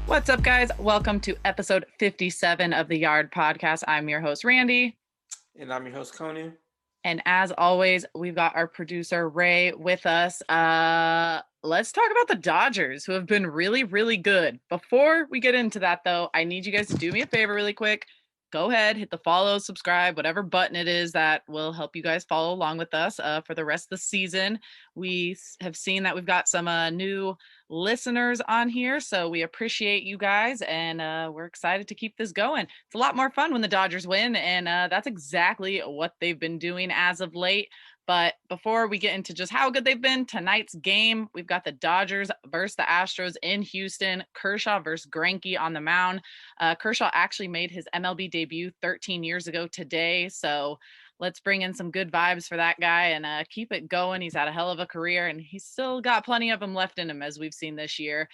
What's up, guys? Welcome to episode 57 of the Yard Podcast. I'm your host, Randy. And I'm your host, Konu. And as always, we've got our producer, Ray, with us. Let's talk about the Dodgers, who have been really, really good. Before we get into that, though, I need you guys to do me a favor really quick. Go ahead, hit the follow, subscribe, whatever button it is that will help you guys follow along with us for the rest of the season. We have seen that we've got some new listeners on here, so we appreciate you guys, and we're excited to keep this going. It's a lot more fun when the Dodgers win, and that's exactly what they've been doing as of late. But before we get into just how good they've been, tonight's game, we've got the Dodgers versus the Astros in Houston. Kershaw versus Greinke on the mound. Kershaw actually made his MLB debut 13 years ago today, so let's bring in some good vibes for that guy and keep it going. He's had a hell of a career, and he's still got plenty of them left in him, as we've seen this year.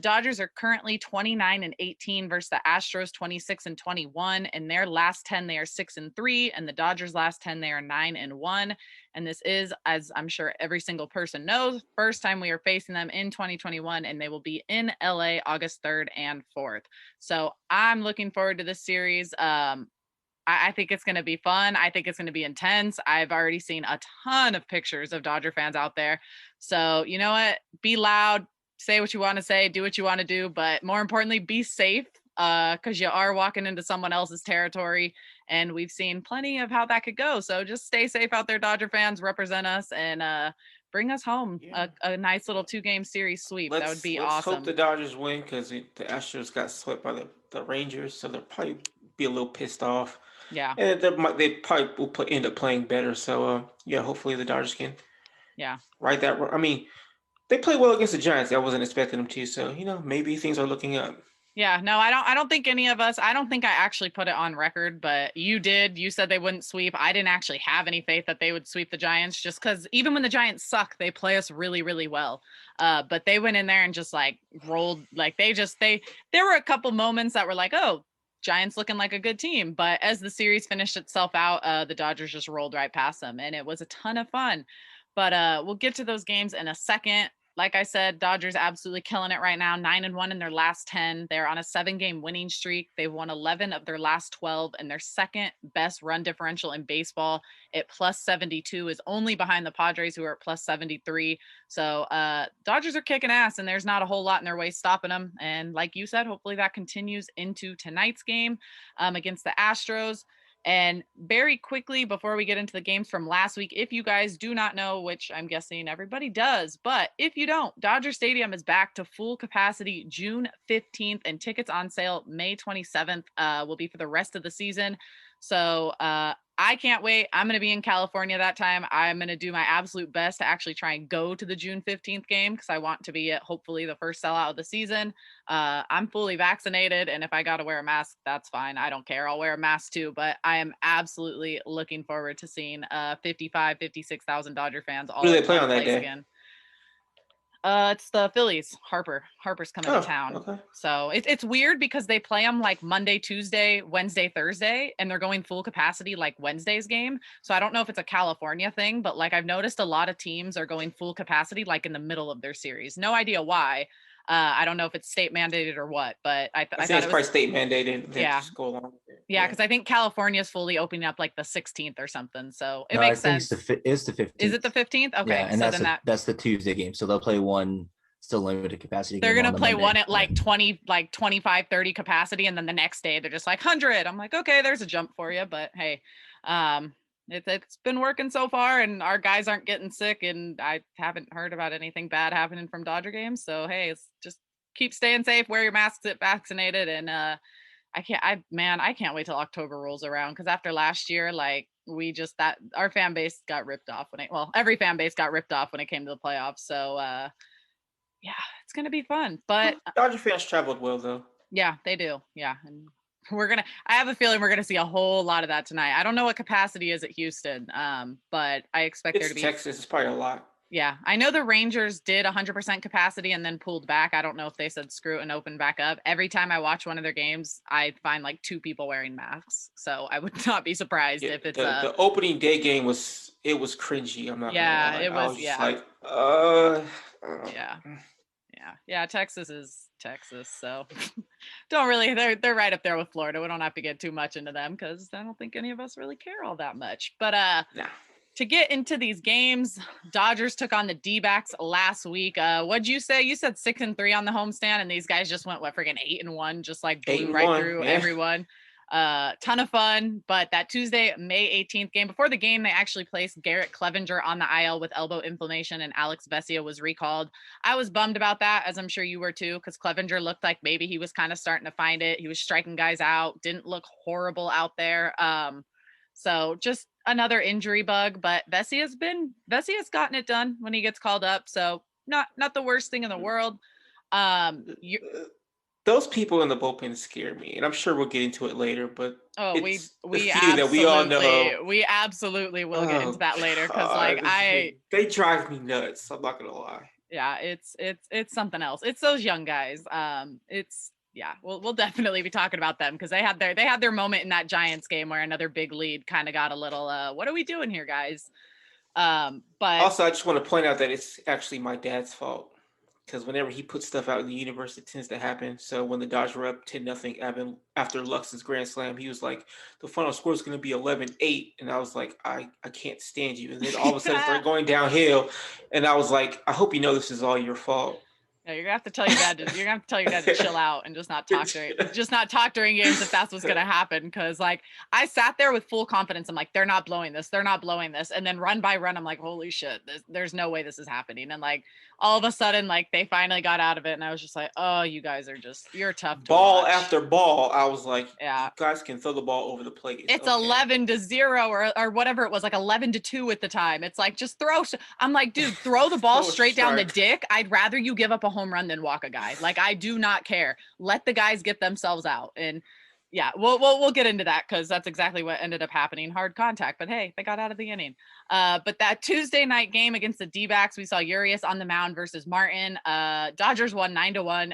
Dodgers are currently 29-18 versus the Astros 26-21. In their last 10, they are 6-3, and the Dodgers' last 10, they are 9-1. And this is, as I'm sure every single person knows, first time we are facing them in 2021, and they will be in LA August 3rd and 4th. So I'm looking forward to this series. I think it's going to be fun. I think it's going to be intense. I've already seen a ton of pictures of Dodger fans out there. So, you know what? Be loud, say what you want to say, do what you want to do, but more importantly, be safe because you are walking into someone else's territory, and we've seen plenty of how that could go. So just stay safe out there, Dodger fans, represent us, and bring us home a nice little 2-game series sweep. That would be awesome. Let's hope the Dodgers win because the Astros got swept by the Rangers, so they'll probably be a little pissed off. Yeah. And they probably will end up playing better. So, hopefully the Dodgers can right that. I mean, they played well against the Giants. I wasn't expecting them to. So, maybe things are looking up. Yeah, no, I don't think any of us, I don't think I actually put it on record, but you did. You said they wouldn't sweep. I didn't actually have any faith that they would sweep the Giants, just because even when the Giants suck, they play us really, really well. But they went in there and just like rolled, like there were a couple moments that were like, oh, Giants looking like a good team. But as the series finished itself out, the Dodgers just rolled right past them, and it was a ton of fun. But we'll get to those games in a second. Like I said, Dodgers absolutely killing it right now. 9-1 in their last 10. They're on a 7-game winning streak. They've won 11 of their last 12, and their second best run differential in baseball at plus 72 is only behind the Padres, who are at plus 73. So Dodgers are kicking ass, and there's not a whole lot in their way stopping them. And like you said, hopefully that continues into tonight's game against the Astros. And very quickly, before we get into the games from last week, if you guys do not know, which I'm guessing everybody does, but if you don't, Dodger Stadium is back to full capacity June 15th, and tickets on sale May 27th will be for the rest of the season. So I can't wait. I'm going to be in California that time. I'm going to do my absolute best to actually try and go to the June 15th game because I want to be at hopefully the first sellout of the season. I'm fully vaccinated, and if I got to wear a mask, that's fine. I don't care. I'll wear a mask too, but I am absolutely looking forward to seeing 56,000 Dodger fans all Who do they play on that day? Again. It's the Phillies. Harper's coming to town. Okay. So it's weird because they play them like Monday, Tuesday, Wednesday, Thursday, and they're going full capacity like Wednesday's game. So I don't know if it's a California thing, but like I've noticed a lot of teams are going full capacity like in the middle of their series. No idea why. I don't know if it's state mandated or what, but I thought it's probably state mandated. Yeah. Go along with it. Yeah, because I think California is fully opening up like the 16th or something. So it makes sense. It's the 15th. Is it the 15th? Okay. Yeah, and so that's the Tuesday game. So they'll play one still limited capacity. They're going to play one at like 20, like 25, 30 capacity. And then the next day they're just like 100. I'm like, okay, there's a jump for you. But hey, it's been working so far, and our guys aren't getting sick, and I haven't heard about anything bad happening from Dodger games. So hey, it's just keep staying safe, wear your masks, get vaccinated, and I can't wait till October rolls around, because after last year, like our fan base got ripped off every fan base got ripped off when it came to the playoffs. So yeah, it's gonna be fun. But Dodger fans traveled well though. Yeah, they do. Yeah, and I have a feeling we're gonna see a whole lot of that tonight. I don't know what capacity is at Houston, but I expect there to be Texas. It's probably a lot. Yeah, I know the Rangers did 100% capacity and then pulled back. I don't know if they said screw it and open back up. Every time I watch one of their games, I find like 2 people wearing masks. So I would not be surprised if it's the opening day game was cringy. I'm not. Yeah, it was. Yeah. Like, Yeah. Texas Texas, so don't really. They're right up there with Florida. We don't have to get too much into them because I don't think any of us really care all that much. But Nah. To get into these games, Dodgers took on the D-backs last week. What'd you say? You said 6-3 on the homestand, and these guys just went freaking 8-1, just like blew right through everyone. Ton of fun. But that Tuesday, May 18th game, before the game, they actually placed Garrett Clevenger on the IL with elbow inflammation, and Alex Vesia was recalled. I was bummed about that, as I'm sure you were too, because Clevenger looked like maybe he was kind of starting to find it. He was striking guys out, didn't look horrible out there. So just another injury bug, but Vesia's gotten it done when he gets called up. So not the worst thing in the world. Those people in the bullpen scare me, and I'm sure we'll get into it later. But we absolutely will get into that later because they drive me nuts. I'm not gonna lie. Yeah, it's something else. It's those young guys. We'll definitely be talking about them because they had their moment in that Giants game where another big lead kind of got a little what are we doing here, guys? But also I just want to point out that it's actually my dad's fault because whenever he puts stuff out in the universe, it tends to happen. So when the Dodgers were up 10-0 after Lux's grand slam, he was like, the final score is going to be 11-8, and I was like, I can't stand you. And then all of a sudden it started going downhill, and I was like, I hope you know this is all your fault. Yeah, you're gonna have to tell your dad to chill out and just not talk during games if that's what's gonna happen. Because like I sat there with full confidence. I'm like, they're not blowing this, and then run by run, I'm like, holy shit, there's no way this is happening. And like all of a sudden, like they finally got out of it, and I was just like, oh, you guys are you're tough to ball watch. After ball. I was like, yeah, you guys can throw the ball over the plate. It's 11-0 or whatever it was, like 11-2 at the time. It's like just throw. I'm like, dude, throw the ball straight down the dick. I'd rather you give up a home run than walk a guy. Like I do not care. Let the guys get themselves out. And yeah, we'll get into that because that's exactly what ended up happening. Hard contact, but hey, they got out of the inning. But that Tuesday night game against the D-backs, we saw Urias on the mound versus Martin. Dodgers won 9-1.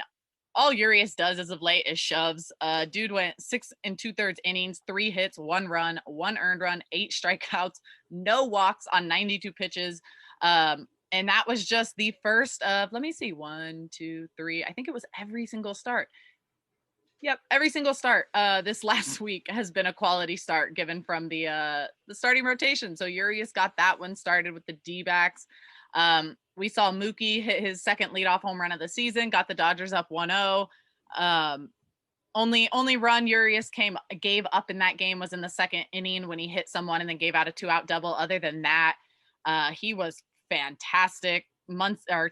All Urias does as of late is shoves. Dude went 6 2/3 innings, 3 hits, 1 run, 1 earned run, 8 strikeouts, no walks on 92 pitches. And that was just the first of, let me see, 1, 2, 3. I think it was every single start. Yep, every single start this last week has been a quality start given from the starting rotation. So Urias got that one started with the D-backs. We saw Mookie hit his second leadoff home run of the season, got the Dodgers up 1-0. Only run Urias gave up in that game was in the second inning when he hit someone and then gave out a 2-out double. Other than that, he was fantastic.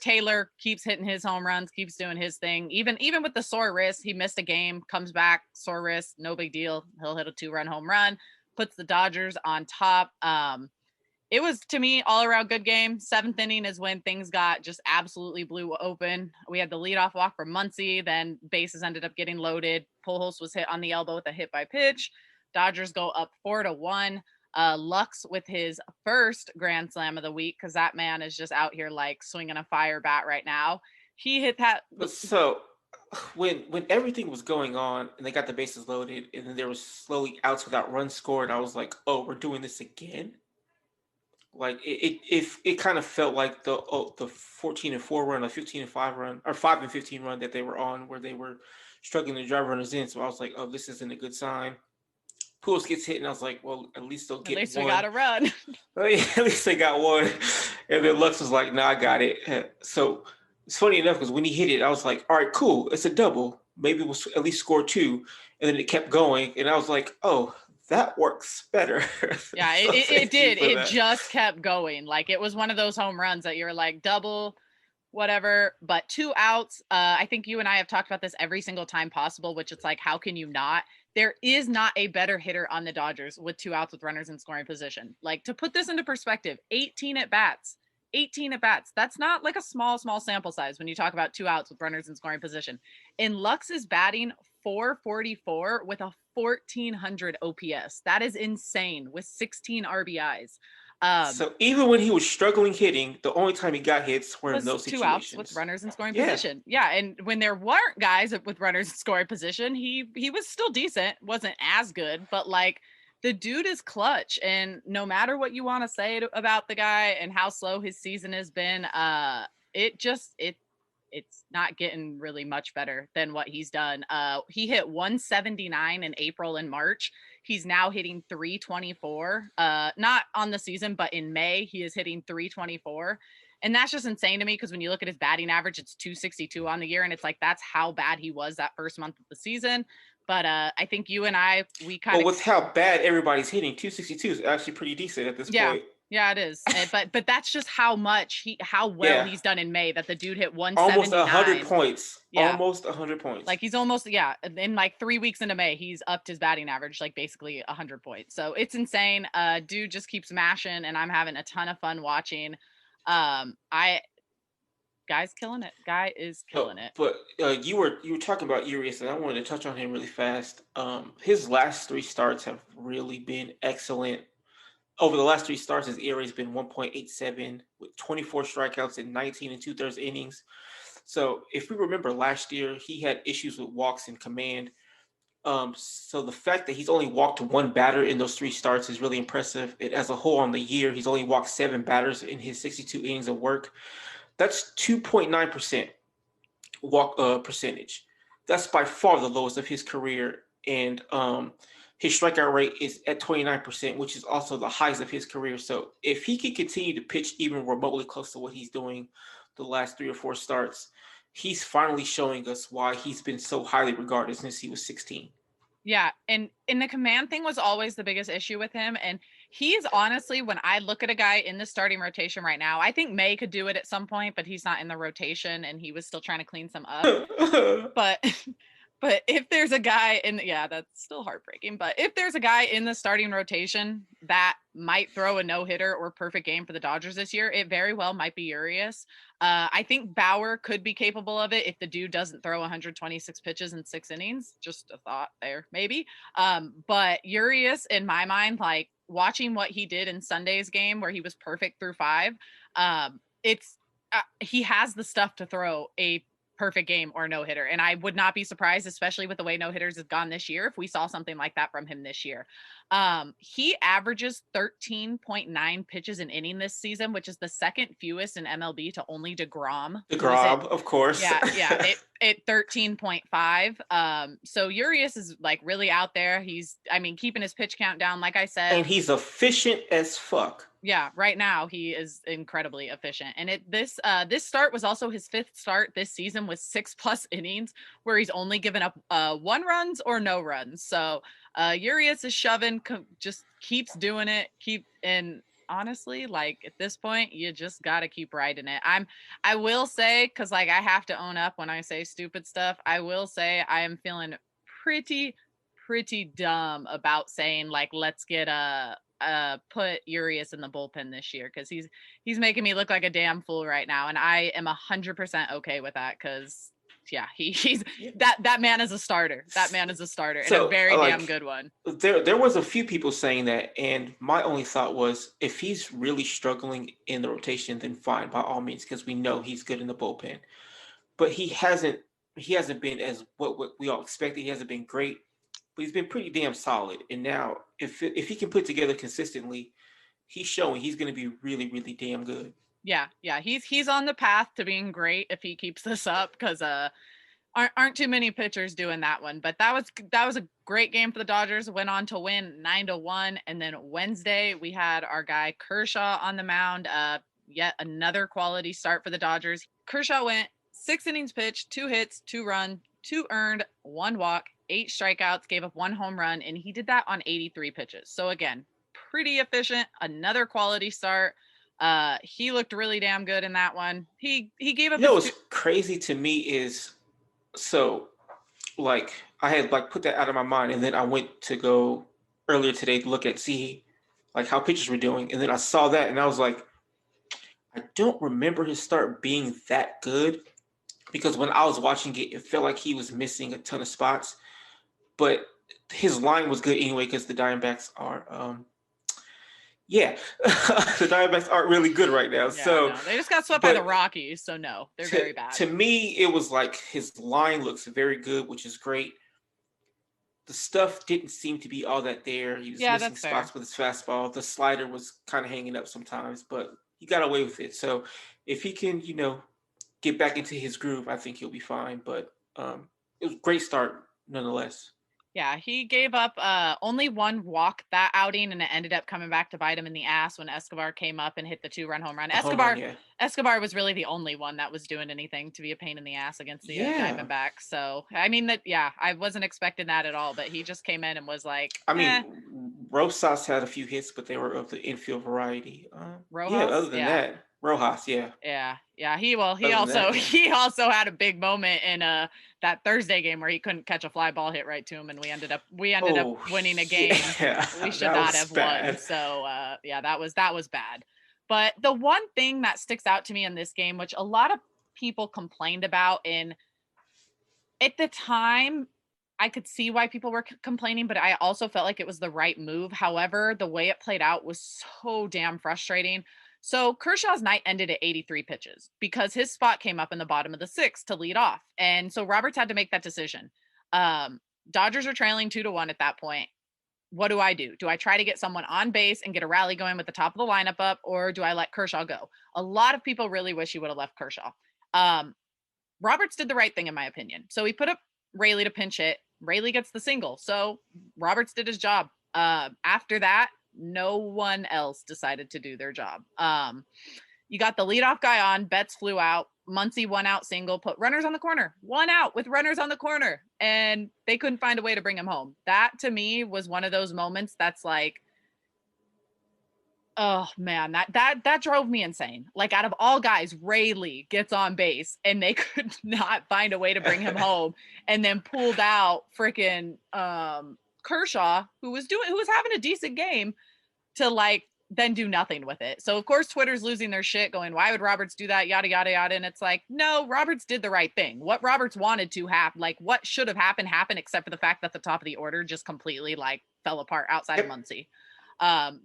Taylor keeps hitting his home runs, keeps doing his thing. Even with the sore wrist, he missed a game, comes back, sore wrist, no big deal. He'll hit a 2-run home run, puts the Dodgers on top. It was, to me, all around good game. 7th inning is when things got just absolutely blew open. We had the leadoff walk from Muncy, then bases ended up getting loaded. Pujols was hit on the elbow with a hit by pitch. Dodgers go up 4-1. Lux with his first grand slam of the week, because that man is just out here like swinging a fire bat right now. He hit that. So when everything was going on and they got the bases loaded and then there was slowly outs without runs scored, I was like, oh, we're doing this again. Like it kind of felt like the 14-4 run, a 15-5 run, or 5-15 run that they were on, where they were struggling to drive runners in. So I was like, oh, this isn't a good sign. Pujols gets hit, and I was like, well, at least they'll get one. At least we got a run. At least they got one. And then Lux was like, no, I got it. So it's funny enough because when he hit it, I was like, all right, cool. It's a double. Maybe we'll at least score 2. And then it kept going. And I was like, oh, that works better. Yeah, so it did. It just kept going. Like it was one of those home runs that you're like double, whatever, but 2 outs. I think you and I have talked about this every single time possible, which it's like, how can you not? There is not a better hitter on the Dodgers with 2 outs with runners in scoring position. Like, to put this into perspective, 18 at bats. That's not like a small sample size when you talk about 2 outs with runners in scoring position. And Lux is batting .444 with a 1,400 OPS. That is insane, with 16 RBIs. So even when he was struggling hitting, the only time he got hits were in those situations. 2 outs with runners in scoring position. Yeah, and when there weren't guys with runners in scoring position, he was still decent. Wasn't as good, but like the dude is clutch. And no matter what you want to say about the guy and how slow his season has been, it's not getting really much better than what he's done. He hit 179 in April and March. He's now hitting 324. Not on the season, but in May, he is hitting 324. And that's just insane to me because when you look at his batting average, it's 262 on the year. And it's like, that's how bad he was that first month of the season. But I think you and I, we kind of. Well, with how bad everybody's hitting, 262 is actually pretty decent at this point. Yeah, it is. But that's just how well he's done in May that the dude hit 179. Almost 100 points. Yeah. Almost 100 points. Like he's almost, in like 3 weeks into May, he's upped his batting average like basically 100 points. So it's insane. Dude just keeps mashing and I'm having a ton of fun watching. Guy's killing it. Guy is killing it. But you were talking about Urias, and I wanted to touch on him really fast. His last 3 starts have really been excellent. Over the last 3 starts, his ERA has been 1.87 with 24 strikeouts in 19 2/3 innings. So if we remember last year, he had issues with walks and command. So the fact that he's only walked 1 batter in those 3 starts is really impressive. And as a whole on the year, he's only walked 7 batters in his 62 innings of work. That's 2.9% walk percentage. That's by far the lowest of his career. And his strikeout rate is at 29%, which is also the highest of his career. So if he can continue to pitch even remotely close to what he's doing the last 3 or 4 starts, he's finally showing us why he's been so highly regarded since he was 16. Yeah. And the command thing was always the biggest issue with him. And he's honestly, when I look at a guy in the starting rotation right now, I think May could do it at some point, but he's not in the rotation and he was still trying to clean some up. But if there's a guy that's still heartbreaking. But if there's a guy in the starting rotation that might throw a no-hitter or perfect game for the Dodgers this year, it very well might be Urias. I think Bauer could be capable of it if the dude doesn't throw 126 pitches in 6 innings. Just a thought there, maybe. But Urias, in my mind, like watching what he did in Sunday's game where he was perfect through 5, he has the stuff to throw a perfect game or no hitter. And I would not be surprised, especially with the way no hitters have gone this year, if we saw something like that from him this year. He averages 13.9 pitches an inning this season, which is the second fewest in MLB to only DeGrom. DeGrom, of course. Yeah. At 13.5. So Urias is like really out there. He's, keeping his pitch count down, like I said. And he's efficient as fuck. Yeah, right now he is incredibly efficient. And this start was also his 5th start this season with 6+ innings where he's only given up 1 runs or no runs. So Urias is shoving, just keeps doing it. And honestly, like at this point, you just got to keep riding it. I will say, because like I have to own up when I say stupid stuff, I will say I am feeling pretty dumb about saying like, let's get put Urias in the bullpen this year, because he's making me look like a damn fool right now, and I am 100% okay with that, because he's that man is a starter. That man is a starter, and a very damn good one. There was a few people saying that, and my only thought was, if he's really struggling in the rotation, then fine, by all means, because we know he's good in the bullpen. But he hasn't been as what we all expected. He hasn't been great, but he's been pretty damn solid. And now, if he can put together consistently, he's showing he's going to be really, really damn good. Yeah, he's on the path to being great if he keeps this up, because aren't too many pitchers doing that one. But that was a great game for the Dodgers. Went on to win 9-1, and then Wednesday we had our guy Kershaw on the mound. Yet another quality start for the Dodgers. Kershaw went 6 innings pitched, 2 hits, 2 runs, 2 earned, 1 walk, 8 strikeouts, gave up 1 home run, and he did that on 83 pitches. So again, pretty efficient. Another quality start. He looked really damn good in that one. He gave up. What's crazy to me is, so like I had like put that out of my mind, and then I went to go earlier today to look at see like how pitchers were doing, and then I saw that, and I was like, I don't remember his start being that good, because when I was watching it, it felt like he was missing a ton of spots, but his line was good anyway, because the Diamondbacks are the Diamondbacks aren't really good right now. So they just got swept by the Rockies. So no, they're very bad. To me, it was like his line looks very good, which is great. The stuff didn't seem to be all that there. He was missing spots with his fastball. The slider was kind of hanging up sometimes, but he got away with it. So if he can, get back into his groove, I think he'll be fine. But it was a great start nonetheless. Yeah, he gave up only one walk that outing, and it ended up coming back to bite him in the ass when Escobar came up and hit the 2-run home run. Escobar was really the only one that was doing anything to be a pain in the ass against the Diamondbacks. So, I mean, I wasn't expecting that at all, but he just came in and was like, I mean, Rosas had a few hits, but they were of the infield variety. Rojas? Yeah, other than that, Rojas, yeah. Yeah. He also had a big moment in that Thursday game where he couldn't catch a fly ball hit right to him, and we ended up winning a game we should not have won. So that was bad. But the one thing that sticks out to me in this game, which a lot of people complained about, and at the time I could see why people were complaining, but I also felt like it was the right move. However, the way it played out was so damn frustrating. So Kershaw's night ended at 83 pitches because his spot came up in the bottom of the 6th to lead off. And so Roberts had to make that decision. Dodgers are trailing 2-1 at that point. What do? Do I try to get someone on base and get a rally going with the top of the lineup up, or do I let Kershaw go? A lot of people really wish he would have left Kershaw. Roberts did the right thing, in my opinion. So he put up Rayleigh to pinch hit. Rayleigh gets the single. So Roberts did his job. After that, no one else decided to do their job. You got the leadoff guy on, Betts flew out, Muncy 1-out single, put runners on the corner, 1 out with runners on the corner, and they couldn't find a way to bring him home. That to me was one of those moments that's like, oh man, that drove me insane. Like, out of all guys, Rayleigh gets on base and they could not find a way to bring him home, and then pulled out freaking Kershaw, who was having a decent game, to like then do nothing with it. So of course Twitter's losing their shit, going, why would Roberts do that? Yada yada yada. And it's like, no, Roberts did the right thing. What Roberts wanted to happen, like what should have happened, except for the fact that the top of the order just completely like fell apart outside of Muncy.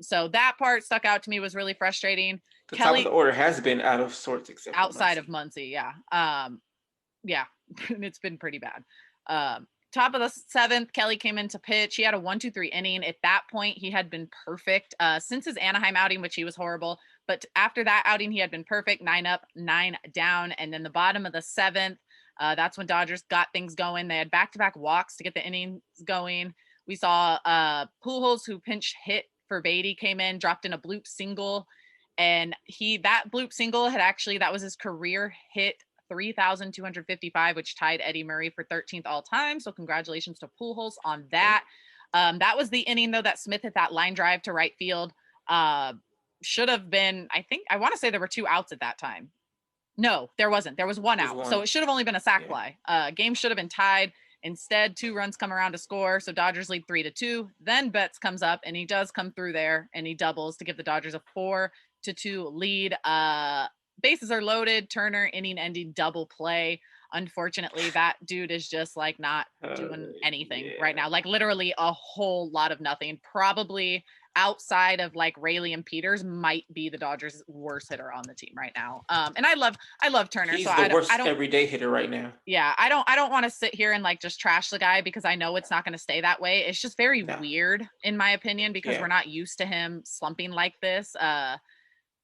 So that part stuck out to me, was really frustrating. The top of the order has been out of sorts except outside of Muncy. Yeah. It's been pretty bad. Top of the 7th, Kelly came in to pitch. He had a 1-2-3 inning. At that point, he had been perfect since his Anaheim outing, which he was horrible. But after that outing, he had been perfect. 9 up, 9 down. And then the bottom of the 7th, that's when Dodgers got things going. They had back-to-back walks to get the innings going. We saw Pujols, who pinch hit for Beatty, came in, dropped in a bloop single. And that bloop single that was his career hit 3,255, which tied Eddie Murray for 13th all time. So congratulations to Pujols on that. That was the inning though that Smith hit that line drive to right field. Should have been, I want to say there were 2 outs at that time. No, there wasn't. There was 1 out. So it should have only been a sac fly. Game should have been tied. Instead, 2 runs come around to score. So Dodgers lead 3-2. Then Betts comes up and he does come through there and he doubles to give the Dodgers a 4-2 lead. Bases are loaded. Turner inning-ending double play. Unfortunately, that dude is just like not doing anything right now. Like literally a whole lot of nothing. Probably outside of like Rayleigh and Peters, might be the Dodgers' worst hitter on the team right now. And I love Turner. He's the worst everyday hitter right now. Yeah, I don't want to sit here and like just trash the guy, because I know it's not going to stay that way. It's just very weird, in my opinion, because we're not used to him slumping like this.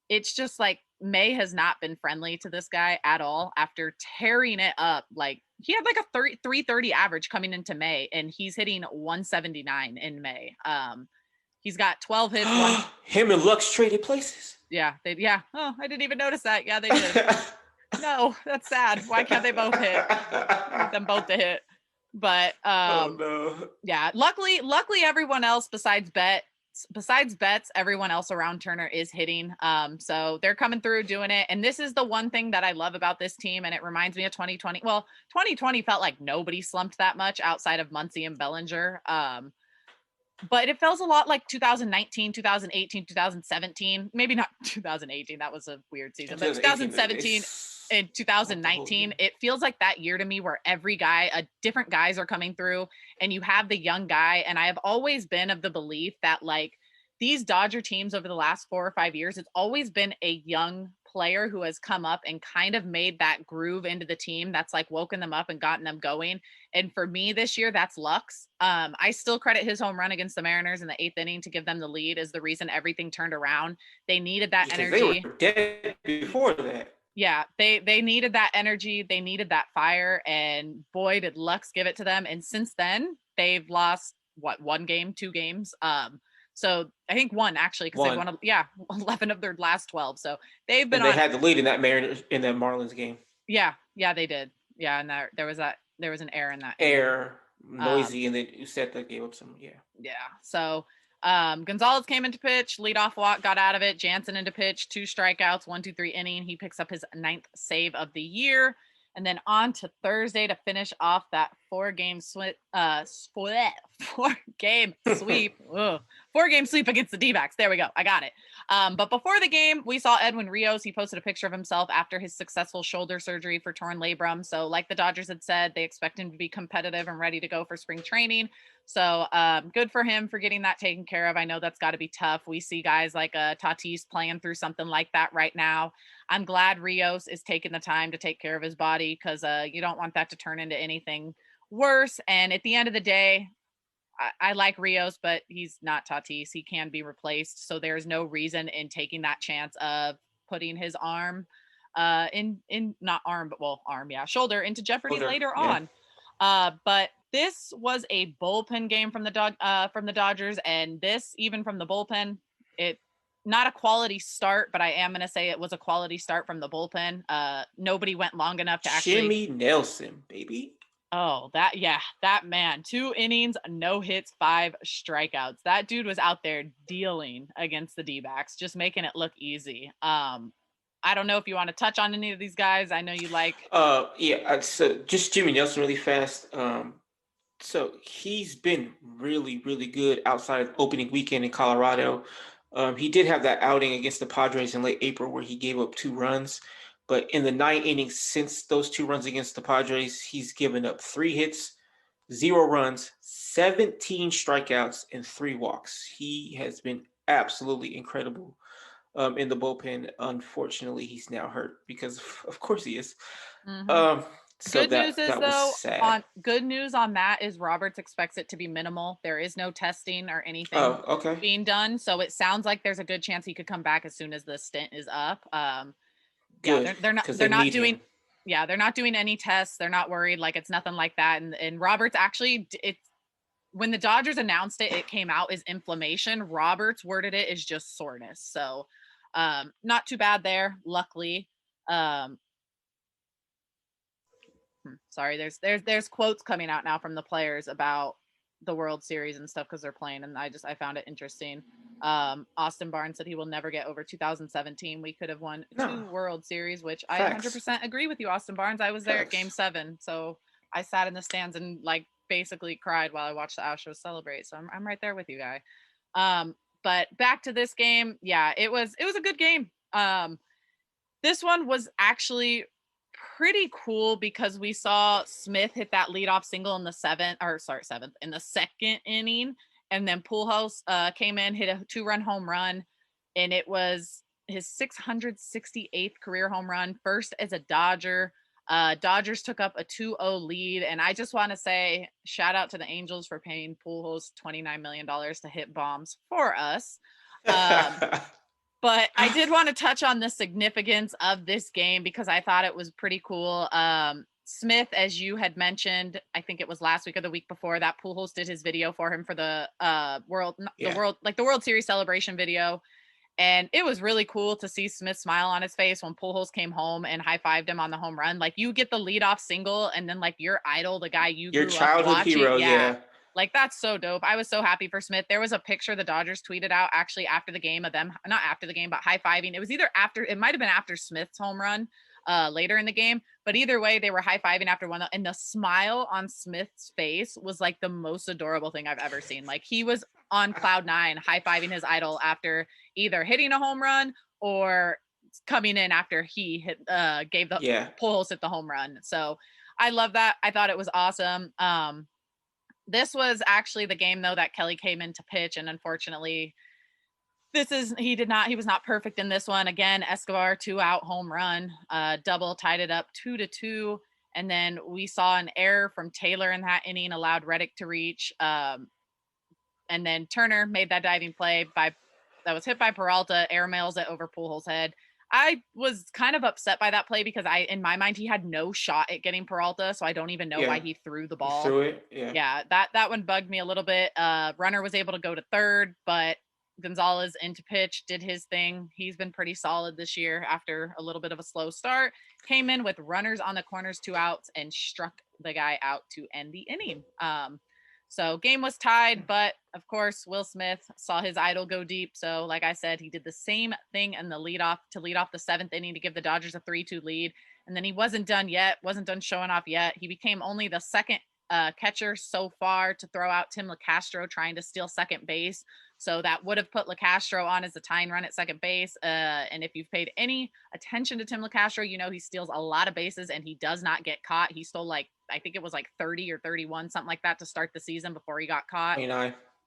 It's just like May has not been friendly to this guy at all after tearing it up. Like he had like a 330 average coming into May, and he's hitting 179 in May. He's got 12 hits. Him and Lux traded places. Yeah. Oh, I didn't even notice that. Yeah, they did. No, that's sad. Why can't they both hit? I want them both to hit. But oh no. Yeah, luckily everyone else besides Betts, everyone else around Turner is hitting. So they're coming through doing it. And this is the one thing that I love about this team. And it reminds me of 2020. Well, 2020 felt like nobody slumped that much outside of Muncy and Bellinger. But it feels a lot like 2019, 2018, 2017, maybe not 2018. That was a weird season, but 2017 and 2019, it feels like that year to me, where every guy, different guys are coming through, and you have the young guy. And I have always been of the belief that like these Dodger teams over the last 4 or 5 years, it's always been a young player who has come up and kind of made that groove into the team that's like woken them up and gotten them going. And for me this year, that's Lux. I still credit his home run against the Mariners in the 8th inning to give them the lead as the reason everything turned around. They needed that energy. They were dead before that. Yeah, they needed that energy, they needed that fire, and boy did Lux give it to them. And since then, they've lost what, one game, two games. So I think one actually, because they One. won 11 of their last 12. So they've been And they on. had the lead in that Mariners in that Marlins game. Yeah, yeah, they did. Yeah, and there was an error in that inning. Air, Um, noisy, and then Uceta gave up some. Yeah. yeah. So Gonzalez came into pitch, leadoff walk, got out of it. Jansen into pitch, 2 strikeouts, 1-2-3 inning. He picks up his 9th save of the year. And then on to Thursday to finish off that 4-game sweep. 4-game sweep. Ugh. 4-game sweep against the D-backs. There we go. I got it. But before the game, we saw Edwin Rios. He posted a picture of himself after his successful shoulder surgery for torn labrum. So like the Dodgers had said, they expect him to be competitive and ready to go for spring training. So good for him for getting that taken care of. I know that's got to be tough. We see guys like Tatis playing through something like that right now. I'm glad Rios is taking the time to take care of his body, because you don't want that to turn into anything worse. And at the end of the day, I like Rios, but he's not Tatis. He can be replaced. So there's no reason in taking that chance of putting his arm in not arm, but well, arm, yeah, shoulder into jeopardy later on. But this was a bullpen game from the Dodgers, and this, even from the bullpen, it not a quality start, but I am going to say it was a quality start from the bullpen. Nobody went long enough to actually. Jimmy Nelson, baby. Oh, that man, 2 innings, no hits, 5 strikeouts. That dude was out there dealing against the D-backs, just making it look easy. I don't know if you want to touch on any of these guys. I know you like. Yeah. So just Jimmy Nelson, really fast. So he's been really, really good outside of opening weekend in Colorado. He did have that outing against the Padres in late April where he gave up 2 runs. But in the 9 innings since those 2 runs against the Padres, he's given up 3 hits, 0 runs, 17 strikeouts, and 3 walks. He has been absolutely incredible in the bullpen. Unfortunately, he's now hurt because, of course, he is. Mm-hmm. So good news is, that though, was sad. good news on that is Roberts expects it to be minimal. There is no testing or anything Oh, okay. being done. So it sounds like there's a good chance he could come back as soon as the stint is up. Good. Yeah, they're not doing him. Yeah, they're not doing any tests. They're not worried. Like, it's nothing like that. And Roberts actually, it's when the Dodgers announced it came out as inflammation. Roberts worded it as just soreness. So not too bad there, luckily. Sorry, there's quotes coming out now from the players about the World Series and stuff because they're playing, and I found it interesting. Austin Barnes said he will never get over 2017. We could have won 2 World Series, which Facts. I 100% agree with you, Austin Barnes. I was there at Game 7, so I sat in the stands and like basically cried while I watched the Astros celebrate. So I'm right there with you, guy. But back to this game, yeah, it was a good game. This one was actually pretty cool because we saw Smith hit that leadoff single in the 7th, in the 2nd inning, and then Pujols came in, hit a 2-run home run, and it was his 668th career home run, first as a Dodger. Dodgers took up a 2-0 lead, and I just want to say shout out to the Angels for paying Pujols $29 million to hit bombs for us. But I did want to touch on the significance of this game because I thought it was pretty cool. Smith, as you had mentioned, I think it was last week or the week before, that Pujols did his video for him for the World Series celebration video. And it was really cool to see Smith smile on his face when Pujols came home and high-fived him on the home run. Like, you get the leadoff single, and then like your idol, the guy you your grew childhood up watching, hero, yeah. Like, that's so dope. I was so happy for Smith. There was a picture the Dodgers tweeted out actually after the game of them, not after the game, but high-fiving. It was either after, it might have been after Smith's home run later in the game, but either way, they were high-fiving after one. And the smile on Smith's face was like the most adorable thing I've ever seen. Like, he was on cloud 9 high-fiving his idol after either hitting a home run or coming in after he gave the Pujols hit the home run. So I love that. I thought it was awesome. This was actually the game, though, that Kelly came in to pitch, and unfortunately, he was not perfect in this one. Again, Escobar 2-out home run, double tied it up 2-2, and then we saw an error from Taylor in that inning, allowed Reddick to reach, and then Turner made that diving play that was hit by Peralta, air mails it over Pujols' head. I was kind of upset by that play because in my mind, he had no shot at getting Peralta. So I don't even know why Yeah. he threw the He ball. threw it. Yeah. Yeah, that one bugged me a little bit. Runner was able to go to third, but Gonzalez into pitch, did his thing. He's been pretty solid this year after a little bit of a slow start. Came in with runners on the corners, 2 outs, and struck the guy out to end the inning. So game was tied, but of course, Will Smith saw his idol go deep. So like I said, he did the same thing in the lead off the 7th inning to give the Dodgers a 3-2 lead. And then he wasn't done showing off yet. He became only the second catcher so far to throw out Tim LeCastro trying to steal second base. So that would have put LeCastro on as a tying run at second base. And if you've paid any attention to Tim LeCastro, you know he steals a lot of bases and he does not get caught. He stole I think it was 30 or 31, something like that to start the season before he got caught.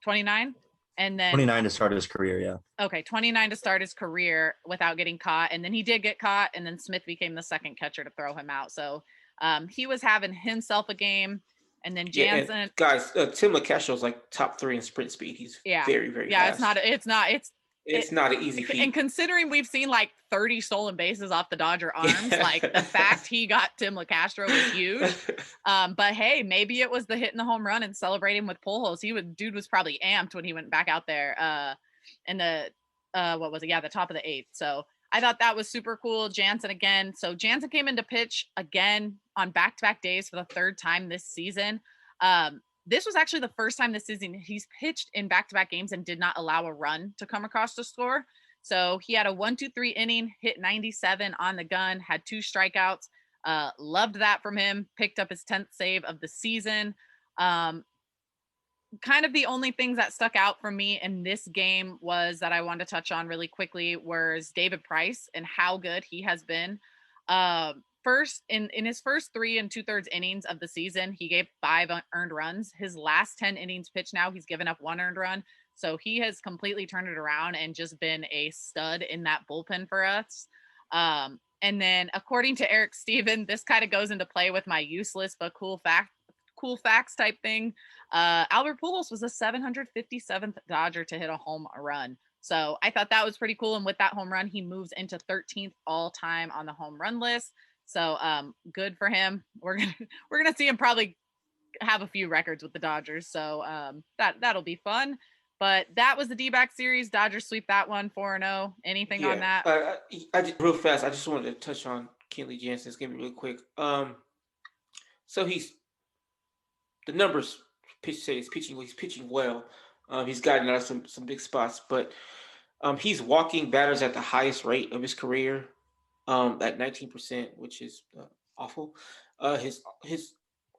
29? And then 29 to start his career, yeah. Okay, 29 to start his career without getting caught. And then he did get caught, and then Smith became the second catcher to throw him out. So he was having himself a game. And then Jansen. And guys, Tim LeCastro is top 3 in sprint speed. He's very, very fast. It's not an easy feat. And considering we've seen 30 stolen bases off the Dodger arms, the fact he got Tim LeCastro was huge. But hey, maybe it was the hit in the home run and celebrating with Pujols. Dude was probably amped when he went back out there in the the top of the 8th. So I thought that was super cool. Jansen again. So Jansen came into pitch again on back-to-back days for the 3rd time this season. This was actually the first time this season he's pitched in back-to-back games and did not allow a run to come across the score. So he had a 1-2-3 inning, hit 97 on the gun, had 2 strikeouts. Loved that from him. Picked up his 10th save of the season. Kind of the only things that stuck out for me in this game was that I wanted to touch on really quickly was David Price and how good he has been. First in his first 3 2/3 innings of the season, he gave 5 earned runs. His last 10 innings pitched now, he's given up 1 earned run. So he has completely turned it around and just been a stud in that bullpen for us. And then according to Eric Steven, this kind of goes into play with my useless but cool facts type thing. Albert Pujols was the 757th Dodger to hit a home run. So I thought that was pretty cool. And with that home run, he moves into 13th all time on the home run list. So good for him. We're gonna see him probably have a few records with the Dodgers. So that'll be fun. But that was the D-back series. Dodgers sweep that one 4-0. Anything on that? I just, real fast. I just wanted to touch on Kenley Jansen's game really quick. So the numbers say he's pitching well. He's gotten out of some big spots, but he's walking batters at the highest rate of his career, at 19%, which is awful. His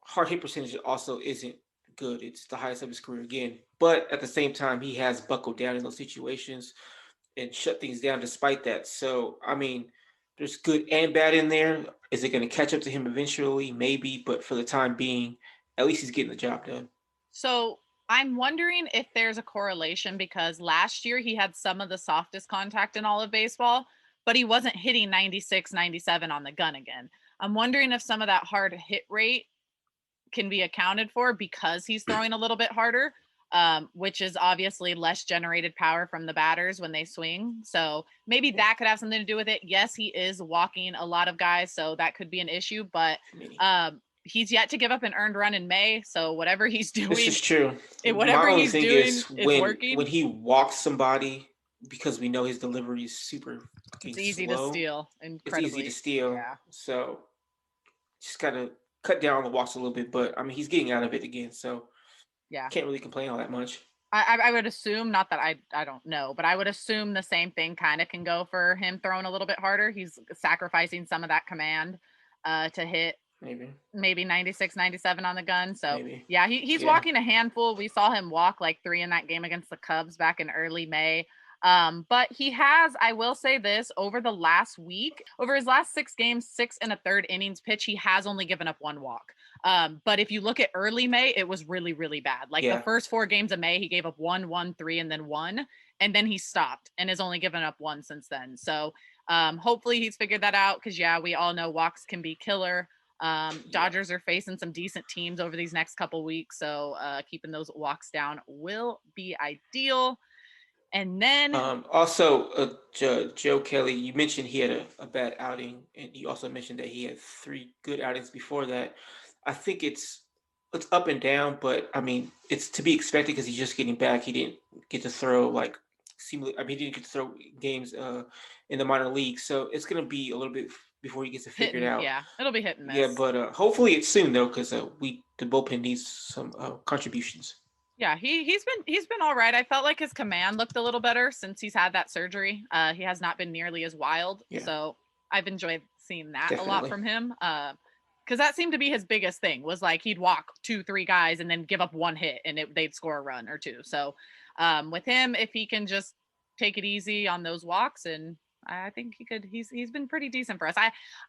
hard hit percentage also isn't good. It's the highest of his career again. But at the same time, he has buckled down in those situations and shut things down despite that. So, I mean, there's good and bad in there. Is it going to catch up to him eventually? Maybe, but for the time being, at least he's getting the job done. So I'm wondering if there's a correlation because last year he had some of the softest contact in all of baseball, but he wasn't hitting 96, 97 on the gun again. I'm wondering if some of that hard hit rate can be accounted for because he's throwing a little bit harder, which is obviously less generated power from the batters when they swing. So maybe that could have something to do with it. Yes, he is walking a lot of guys, so that could be an issue, but he's yet to give up an earned run in May. So whatever he's doing, this is true. Whatever he's doing is working. When he walks somebody, because we know his delivery is super it's easy slow, to steal. Incredibly. It's easy to steal. Yeah. So just gotta cut down on the walks a little bit, but I mean he's getting out of it again. So yeah, can't really complain all that much. I would assume, not that I don't know, but I would assume the same thing kind of can go for him throwing a little bit harder. He's sacrificing some of that command to hit maybe 96, 97 on the gun. So yeah, he's walking a handful. We saw him walk 3 in that game against the Cubs back in early May. But he has, I will say this, over his last 6 games, 6 1/3 innings pitch, he has only given up 1 walk. But if you look at early May, it was really, really bad. The first 4 games of May, he gave up 1, 1, 3, and then 1, and then he stopped and has only given up 1 since then. So hopefully he's figured that out because we all know walks can be killer. Dodgers are facing some decent teams over these next couple weeks, so keeping those walks down will be ideal. And then Joe Kelly, you mentioned he had a bad outing, and you also mentioned that he had 3 good outings before that. I think it's up and down, but I mean it's to be expected because he's just getting back. He didn't get to throw like seemingly. I mean, he didn't get to throw games in the minor leagues, so it's gonna be a little bit before he gets to figure it out. yeah, it'll be hit and Yeah, miss. but hopefully it's soon though, because the bullpen needs some contributions. Yeah, he's been all right. I felt like his command looked a little better since he's had that surgery. He has not been nearly as wild, Yeah. so I've enjoyed seeing that a lot Definitely. from him. Because that seemed to be his biggest thing was like he'd walk 2-3 guys and then give up 1 hit and they'd score a run or 2. So with him, if he can just take it easy on those walks, and I think he could. He's been pretty decent for us.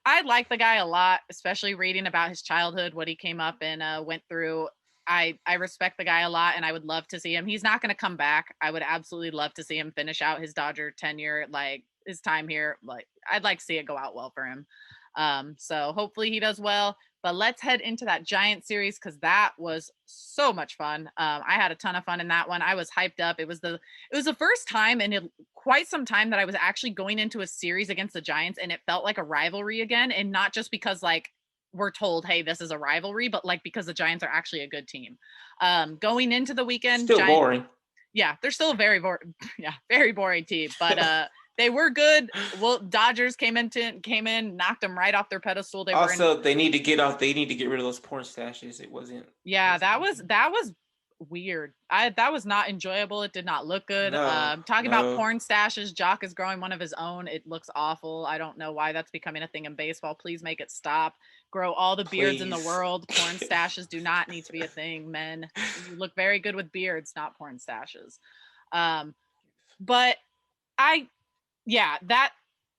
I like the guy a lot, especially reading about his childhood, what he came up and went through. I respect the guy a lot, and I would love to see him. He's not going to come back. I would absolutely love to see him finish out his Dodger tenure, like his time here. Like I'd like to see it go out well for him. So hopefully he does well. But let's head into that Giant series because that was so much fun. I had a ton of fun in that one. I was hyped up. It was the first time in quite some time that I was actually going into a series against the Giants, and it felt like a rivalry again, and not just because like we're told, hey, this is a rivalry, but like because the Giants are actually a good team. Going into the weekend, Still boring. Yeah, they're still a very boring team, but they were good. Well, Dodgers came in, knocked them right off their pedestal. They need to get rid of those porn stashes. It wasn't. Yeah, that was weird. That was not enjoyable. It did not look good. Talking about porn stashes, Jock is growing one of his own. It looks awful. I don't know why that's becoming a thing in baseball. Please make it stop. Grow all the beards in the world. Porn stashes do not need to be a thing, men. You look very good with beards, not porn stashes. But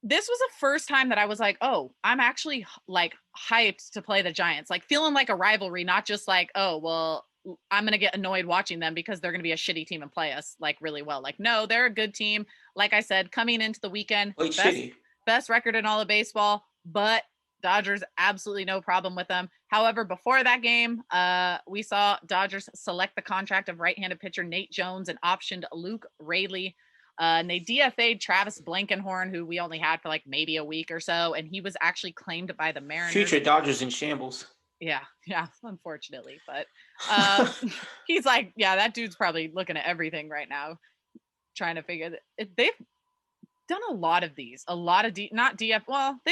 this was the first time that I was like, oh, I'm actually like hyped to play the Giants, like feeling like a rivalry, not just like, oh, well, I'm going to get annoyed watching them because they're going to be a shitty team and play us like really well. Like, no, they're a good team. Like I said, coming into the weekend, best record in all of baseball, but Dodgers, absolutely no problem with them. However, before that game, we saw Dodgers select the contract of right-handed pitcher Nate Jones and optioned Luke Raley. And they DFA'd Travis Blankenhorn, who we only had for like maybe a week or so, and he was actually claimed by the Mariners. Future Dodgers in shambles. Yeah, unfortunately, but he's like, yeah, that dude's probably looking at everything right now, trying to figure that they've done a lot of these, a lot of they've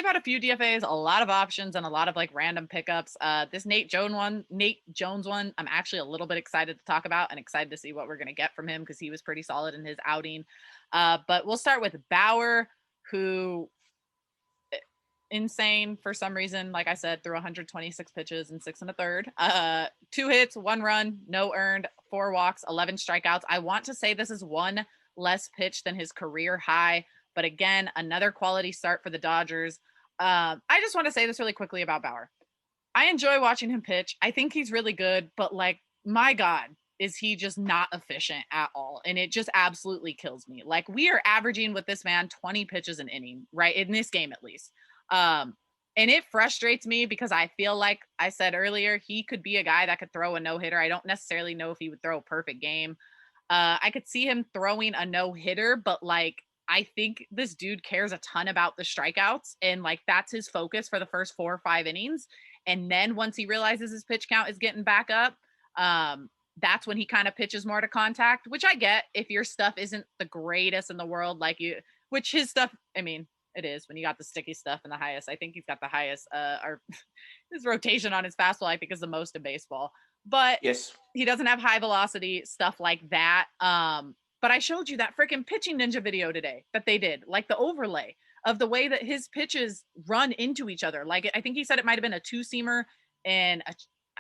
had a few DFAs, a lot of options, and a lot of like random pickups. This Nate Jones one, I'm actually a little bit excited to talk about and excited to see what we're gonna get from him because he was pretty solid in his outing. But we'll start with Bauer, who insane for some reason, like I said, threw 126 pitches in 6 1/3, 2 hits, 1 run, no earned, 4 walks, 11 strikeouts. I want to say this is 1 less pitch than his career high, but again, another quality start for the Dodgers. I just want to say this really quickly about Bauer. I enjoy watching him pitch. I think he's really good, but like, my God, is he just not efficient at all? And it just absolutely kills me. Like, we are averaging with this man 20 pitches an inning, right? In this game, at least. And it frustrates me because I feel like I said earlier, he could be a guy that could throw a no-hitter. I don't necessarily know if he would throw a perfect game. I could see him throwing a no-hitter, but like, I think this dude cares a ton about the strikeouts, and like that's his focus for the first 4 or 5 innings. And then once he realizes his pitch count is getting back up, that's when he kind of pitches more to contact, which I get if your stuff isn't the greatest in the world, which his stuff, I mean, it is when you got the sticky stuff and the highest. I think he's got the highest, or his rotation on his fastball, I think, is the most in baseball. But yes, he doesn't have high velocity stuff like that. But I showed you that freaking pitching ninja video today that they did, like the overlay of the way that his pitches run into each other. Like, I think he said it might've been a 2-seamer and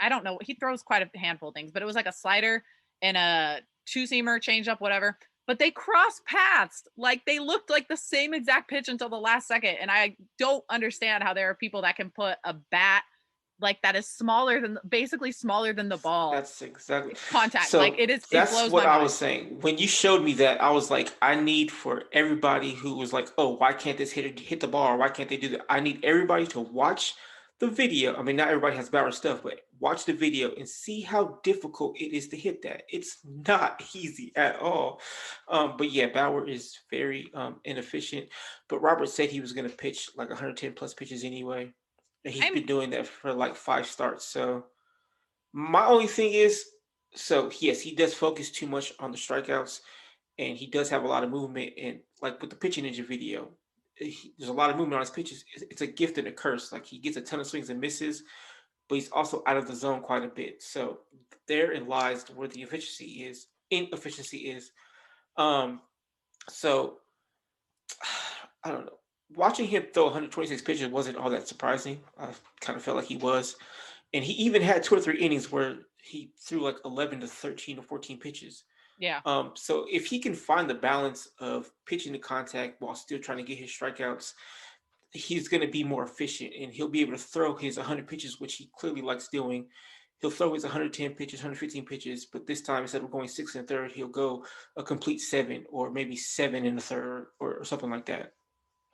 I don't know. He throws quite a handful of things, but it was like a slider and a 2-seamer, changeup, whatever. But they crossed paths. Like, they looked like the same exact pitch until the last second. And I don't understand how there are people that can put a bat like that is basically smaller than the ball. That's exactly contact. So like it is. That's it blows what my I mind. was saying. When you showed me that, I was like, I need for everybody who was like, oh, why can't this hitter hit the ball? Or why can't they do that? I need everybody to watch the video. I mean, not everybody has Bauer stuff, but watch the video and see how difficult it is to hit that. It's not easy at all. But yeah, Bauer is very inefficient. But Robert said he was going to pitch like 110 plus pitches anyway. And he's been doing that for like 5 starts. So my only thing is, so yes, he does focus too much on the strikeouts, and he does have a lot of movement. And like with the pitching ninja video, there's a lot of movement on his pitches. It's a gift and a curse. Like he gets a ton of swings and misses, but he's also out of the zone quite a bit. So therein lies where the inefficiency is. So I don't know. Watching him throw 126 pitches wasn't all that surprising. I kind of felt like he was. And he even had 2 or 3 innings where he threw like 11 to 13 or 14 pitches. Yeah. So if he can find the balance of pitching to contact while still trying to get his strikeouts, he's going to be more efficient, and he'll be able to throw his 100 pitches, which he clearly likes doing. He'll throw his 110 pitches, 115 pitches, but this time instead of going 6 1/3, he'll go a complete 7 or maybe 7 1/3 or something like that.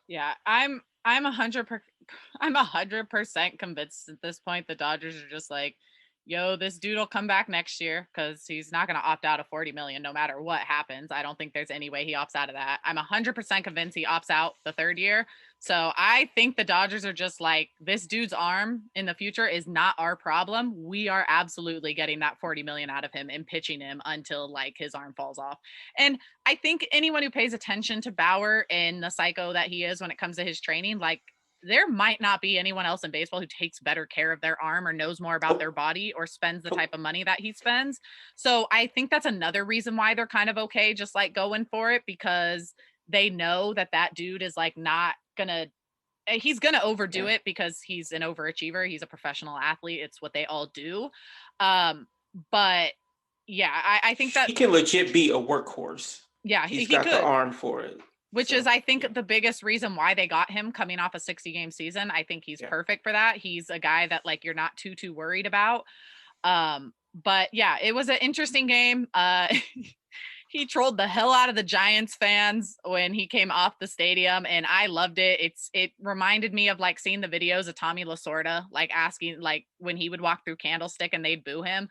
Yeah, I'm 100% convinced at this point the Dodgers are just like, yo, this dude will come back next year because he's not going to opt out of 40 million no matter what happens. I don't think there's any way he opts out of that. I'm 100% convinced he opts out the 3rd year. So I think the Dodgers are just like, this dude's arm in the future is not our problem. We are absolutely getting that 40 million out of him and pitching him until like his arm falls off. And I think anyone who pays attention to Bauer and the psycho that he is when it comes to his training, like, there might not be anyone else in baseball who takes better care of their arm or knows more about their body or spends the type of money that he spends. So I think that's another reason why they're kind of okay, just like going for it, because they know that that dude is like not gonna, he's gonna overdo it because he's an overachiever. He's a professional athlete. It's what they all do. But yeah, I think that he can legit be a workhorse. Yeah, he's he got could. the arm for it. Which is, I think, the biggest reason why they got him coming off a 60-game season. I think he's perfect for that. He's a guy that like you're not too worried about. But yeah, it was an interesting game. He trolled the hell out of the Giants fans when he came off the stadium, and I loved it. It reminded me of like seeing the videos of Tommy Lasorda, like asking, like when he would walk through Candlestick and they'd boo him.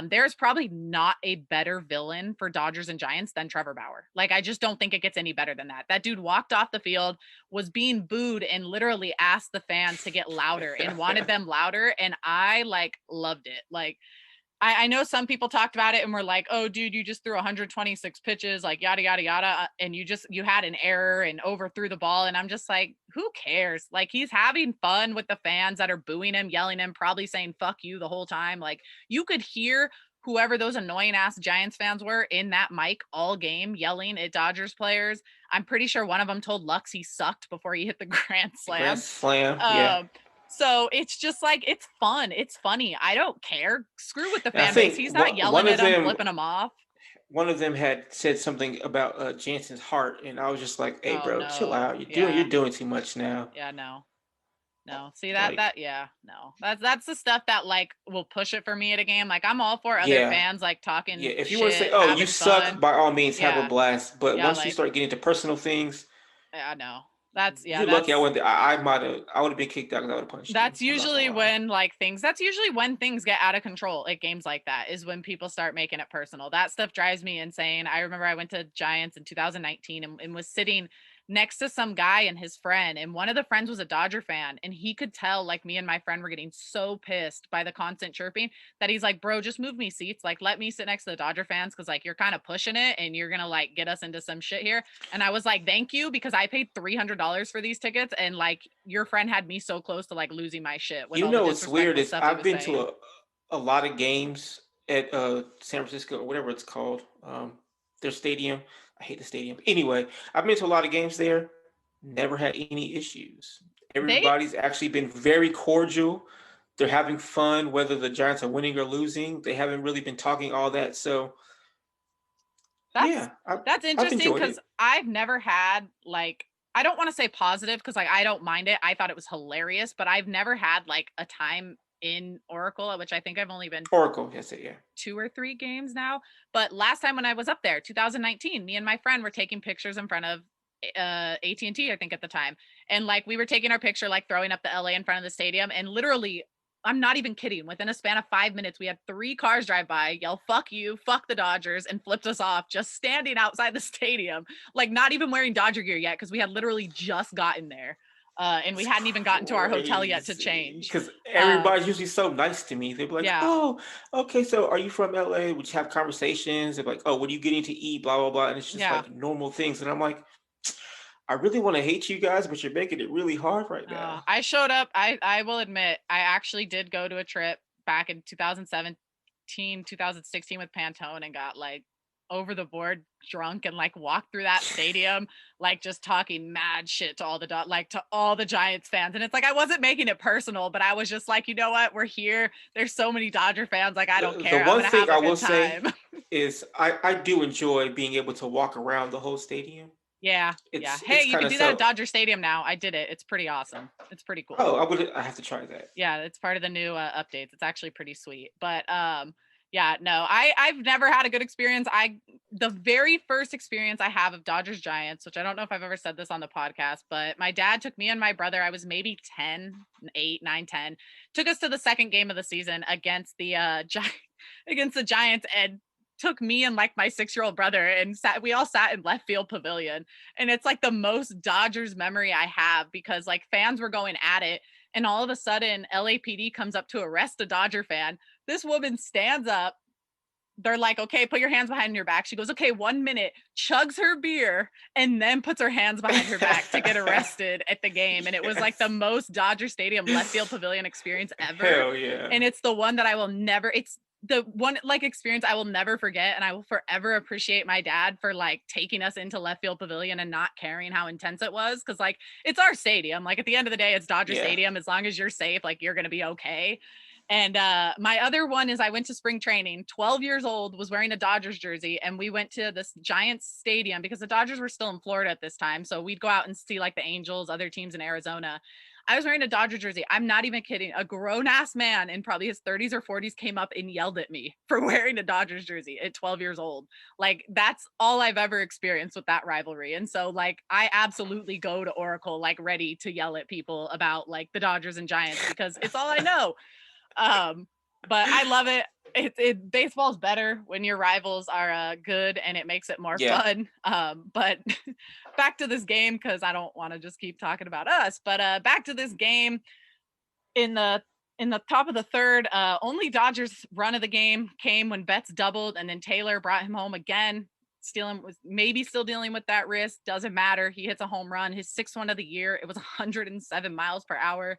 There's probably not a better villain for Dodgers and Giants than Trevor Bauer. Like, I just don't think it gets any better than that. That dude walked off the field, was being booed, and literally asked the fans to get louder and wanted them louder. And I like loved it. Like, I know some people talked about it and were like, oh, dude, you just threw 126 pitches, like yada, yada, yada. And you had an error and overthrew the ball. And I'm just like, who cares? Like, he's having fun with the fans that are booing him, yelling him, probably saying, fuck you the whole time. Like, you could hear whoever those annoying ass Giants fans were in that mic all game yelling at Dodgers players. I'm pretty sure one of them told Lux he sucked before he hit the grand slam. Grand slam, yeah. So it's just like, it's fun. It's funny. I don't care. Screw with the fan base. He's not yelling at them, flipping them off. One of them had said something about Jansen's heart, and I was just like, hey, bro, chill out. You're doing too much now. Yeah, no. See that's the stuff that like will push it for me at a game. Like, I'm all for other fans like talking. Yeah, if you want to say, oh, you suck, fun, by all means, have a blast. But once you start getting into personal things, I know. That's you're lucky. I would have been kicked out because I would have punched. That's usually when that's usually when things get out of control at games like that, is when people start making it personal. That stuff drives me insane. I remember I went to Giants in 2019 and was sitting next to some guy and his friend, and one of the friends was a Dodger fan, and he could tell like me and my friend were getting so pissed by the constant chirping that he's like, bro, just move me seats, like let me sit next to the Dodger fans, because like you're kind of pushing it and you're gonna like get us into some shit here. And I was like, thank you, because I paid $300 for these tickets, and like your friend had me so close to like losing my shit. You know what's weird is I've been to a lot of games at San Francisco or whatever it's called, their stadium. I hate the stadium. Anyway, I've been to a lot of games there. Never had any issues. Everybody's actually been very cordial. They're having fun, whether the Giants are winning or losing. They haven't really been talking all that. So, that's interesting, because I've never had like, I don't want to say positive because like I don't mind it. I thought it was hilarious, but I've never had like a time in Oracle, which I think I've only been Oracle, yes, yeah, 2 or 3 games now. But last time when I was up there, 2019, me and my friend were taking pictures in front of AT&T, I think at the time. And like we were taking our picture, like throwing up the LA in front of the stadium. And literally, I'm not even kidding. Within a span of 5 minutes, we had 3 cars drive by, yell, fuck you, fuck the Dodgers, and flipped us off just standing outside the stadium, like not even wearing Dodger gear yet, because we had literally just gotten there. And we hadn't even gotten to our hotel yet to change. Because everybody's usually so nice to me. They'd be like, Yeah. "Oh, okay, so are you from LA?" Would you have conversations? They're like, "Oh, what are you getting to eat?" Blah blah blah, and it's just Yeah. like normal things. And I'm like, I really want to hate you guys, but you're making it really hard right now. I showed up. I will admit, I actually did go to a trip back in 2017, 2016 with Pantone and got like over the board drunk and like walked through that stadium, like just talking mad shit to all the to all the Giants fans. And it's like I wasn't making it personal, but I was just like, you know what? We're here. There's so many Dodger fans. Like I don't care. The one I'm gonna thing have a I good will say time. is I do enjoy being able to walk around the whole stadium. Yeah. Hey, It's you kind can of do that at so. Dodger Stadium now. I did it. It's pretty awesome. It's pretty cool. Oh, I have to try that. Yeah, it's part of the new updates. It's actually pretty sweet. But yeah, no, I've never had a good experience. The very first experience I have of Dodgers Giants, which I don't know if I've ever said this on the podcast, but my dad took me and my brother, I was maybe 10, 8, 9, 10, took us to the second game of the season against the against the Giants, and took me and like my 6-year-old brother, and we all sat in left field pavilion. And it's like the most Dodgers memory I have, because like fans were going at it, and all of a sudden LAPD comes up to arrest a Dodger fan. This woman stands up. They're like, okay, put your hands behind your back. She goes, okay, 1 minute, chugs her beer, and then puts her hands behind her back to get arrested at the game. And it was like the most Dodger Stadium left field pavilion experience ever. Hell yeah. And it's the one that I will never, it's the one like experience I will never forget. And I will forever appreciate my dad for like taking us into left field pavilion and not caring how intense it was. Cause like it's our stadium. Like at the end of the day, it's Dodger Stadium. As long as you're safe, like you're going to be okay. And my other one is I went to spring training, 12 years old, was wearing a Dodgers jersey, and we went to this Giants stadium because the Dodgers were still in Florida at this time. So we'd go out and see like the Angels, other teams in Arizona. I was wearing a Dodger jersey. I'm not even kidding. A grown ass man in probably his 30s or 40s came up and yelled at me for wearing a Dodgers jersey at 12 years old. Like that's all I've ever experienced with that rivalry. And so like I absolutely go to Oracle like ready to yell at people about like the Dodgers and Giants because it's all I know. But I love it. Baseball's better when your rivals are good, and it makes it more fun. But back to this game, because I don't want to just keep talking about us, but back to this game. In the top of the third, only Dodgers run of the game came when Betts doubled, and then Taylor brought him home again. Was maybe still dealing with that wrist. Doesn't matter. He hits a home run, his 6th one of the year. It was 107 miles per hour.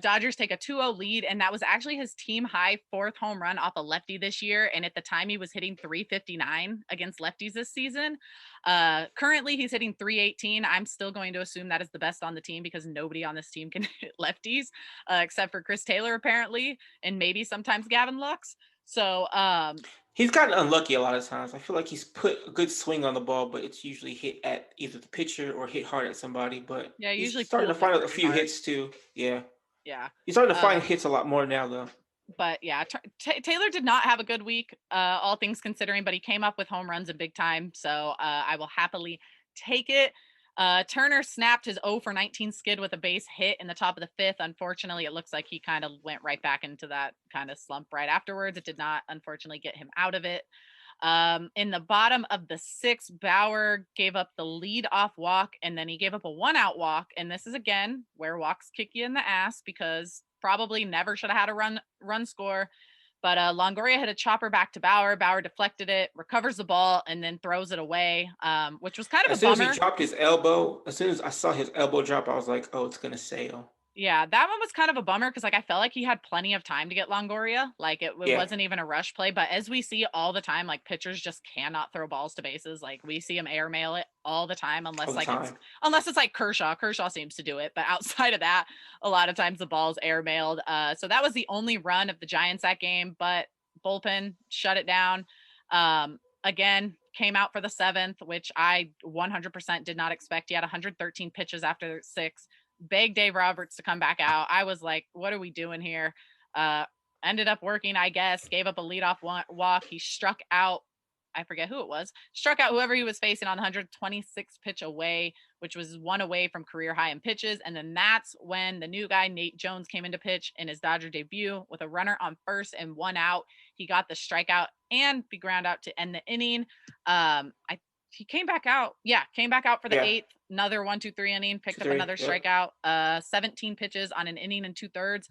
Dodgers take a 2-0 lead, and that was actually his team high 4th home run off a lefty this year. And at the time, he was hitting 359 against lefties this season. Currently, he's hitting 318. I'm still going to assume that is the best on the team because nobody on this team can hit lefties except for Chris Taylor, apparently, and maybe sometimes Gavin Lux. So he's gotten unlucky a lot of times. I feel like he's put a good swing on the ball, but it's usually hit at either the pitcher or hit hard at somebody. But yeah, usually he's starting to find a few hits too. Yeah. He's starting to find hits a lot more now, though. But yeah, Taylor did not have a good week, all things considering, but he came up with home runs in big time. So I will happily take it. Turner snapped his 0 for 19 skid with a base hit in the top of the 5th. Unfortunately, it looks like he kind of went right back into that kind of slump right afterwards. It did not, unfortunately, get him out of it. In the bottom of the 6th, Bauer gave up the lead off walk, and then he gave up a 1-out walk. And this is again where walks kick you in the ass because probably never should have had a run score. But Longoria hit a chopper back to Bauer. Bauer deflected it, recovers the ball, and then throws it away, which was kind of a bummer. As soon as he dropped his elbow, as soon as I saw his elbow drop, I was like, oh, it's going to sail. Yeah, that one was kind of a bummer because like I felt like he had plenty of time to get Longoria. Like it wasn't even a rush play. But as we see all the time, like pitchers just cannot throw balls to bases. Like we see him airmail it all the time, unless it's like Kershaw. Kershaw seems to do it, but outside of that, a lot of times the ball's airmailed. So that was the only run of the Giants that game. But bullpen shut it down. Again, came out for the 7th, which I 100% did not expect. He had 113 pitches after 6. Begged Dave Roberts to come back out. I was like, what are we doing here? Ended up working, I guess. Gave up a leadoff walk. He struck out, I forget who it was, struck out whoever he was facing on the 126 pitch away, which was one away from career high in pitches. And then that's when the new guy, Nate Jones, came into pitch in his Dodger debut with a runner on first and one out. He got the strikeout and the ground out to end the inning. He came back out. Yeah, came back out for the eighth, another 1-2-3 inning, picked up another strikeout, 17 pitches on an inning and 2/3.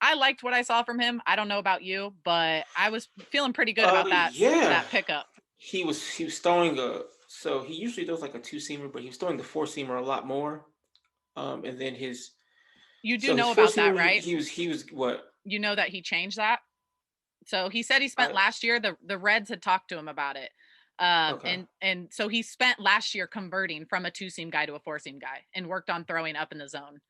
I liked what I saw from him. I don't know about you, but I was feeling pretty good about that pickup. He was throwing so he usually does like a 2-seamer, but he was throwing the 4-seamer a lot more. And then you do know about that, right? He was what? You know that he changed that. So he said he spent last year. The Reds had talked to him about it. And so he spent last year converting from a 2-seam guy to a 4-seam guy and worked on throwing up in the zone.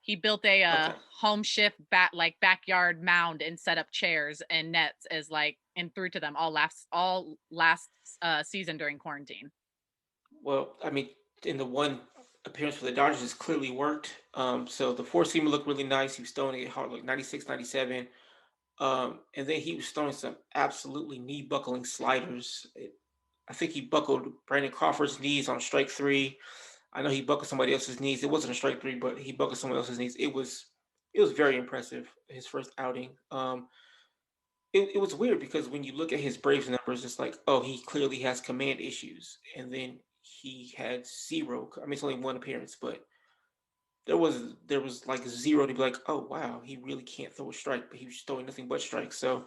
He built a home shift backyard mound and set up chairs and nets as and threw to them all last season during quarantine. Well, I mean, in the one appearance for the Dodgers, it's clearly worked. So the 4-seamer looked really nice. He was throwing it hard, like 96, 97. And then he was throwing some absolutely knee buckling sliders. I think he buckled Brandon Crawford's knees on strike 3. I know he buckled somebody else's knees. It wasn't a strike 3, but he buckled someone else's knees. It was very impressive, his first outing. It was weird because when you look at his Braves numbers, it's like, oh, he clearly has command issues. And then he had 0. I mean, it's only one appearance, but there was like 0 to be like, oh, wow, he really can't throw a strike, but he was throwing nothing but strikes. So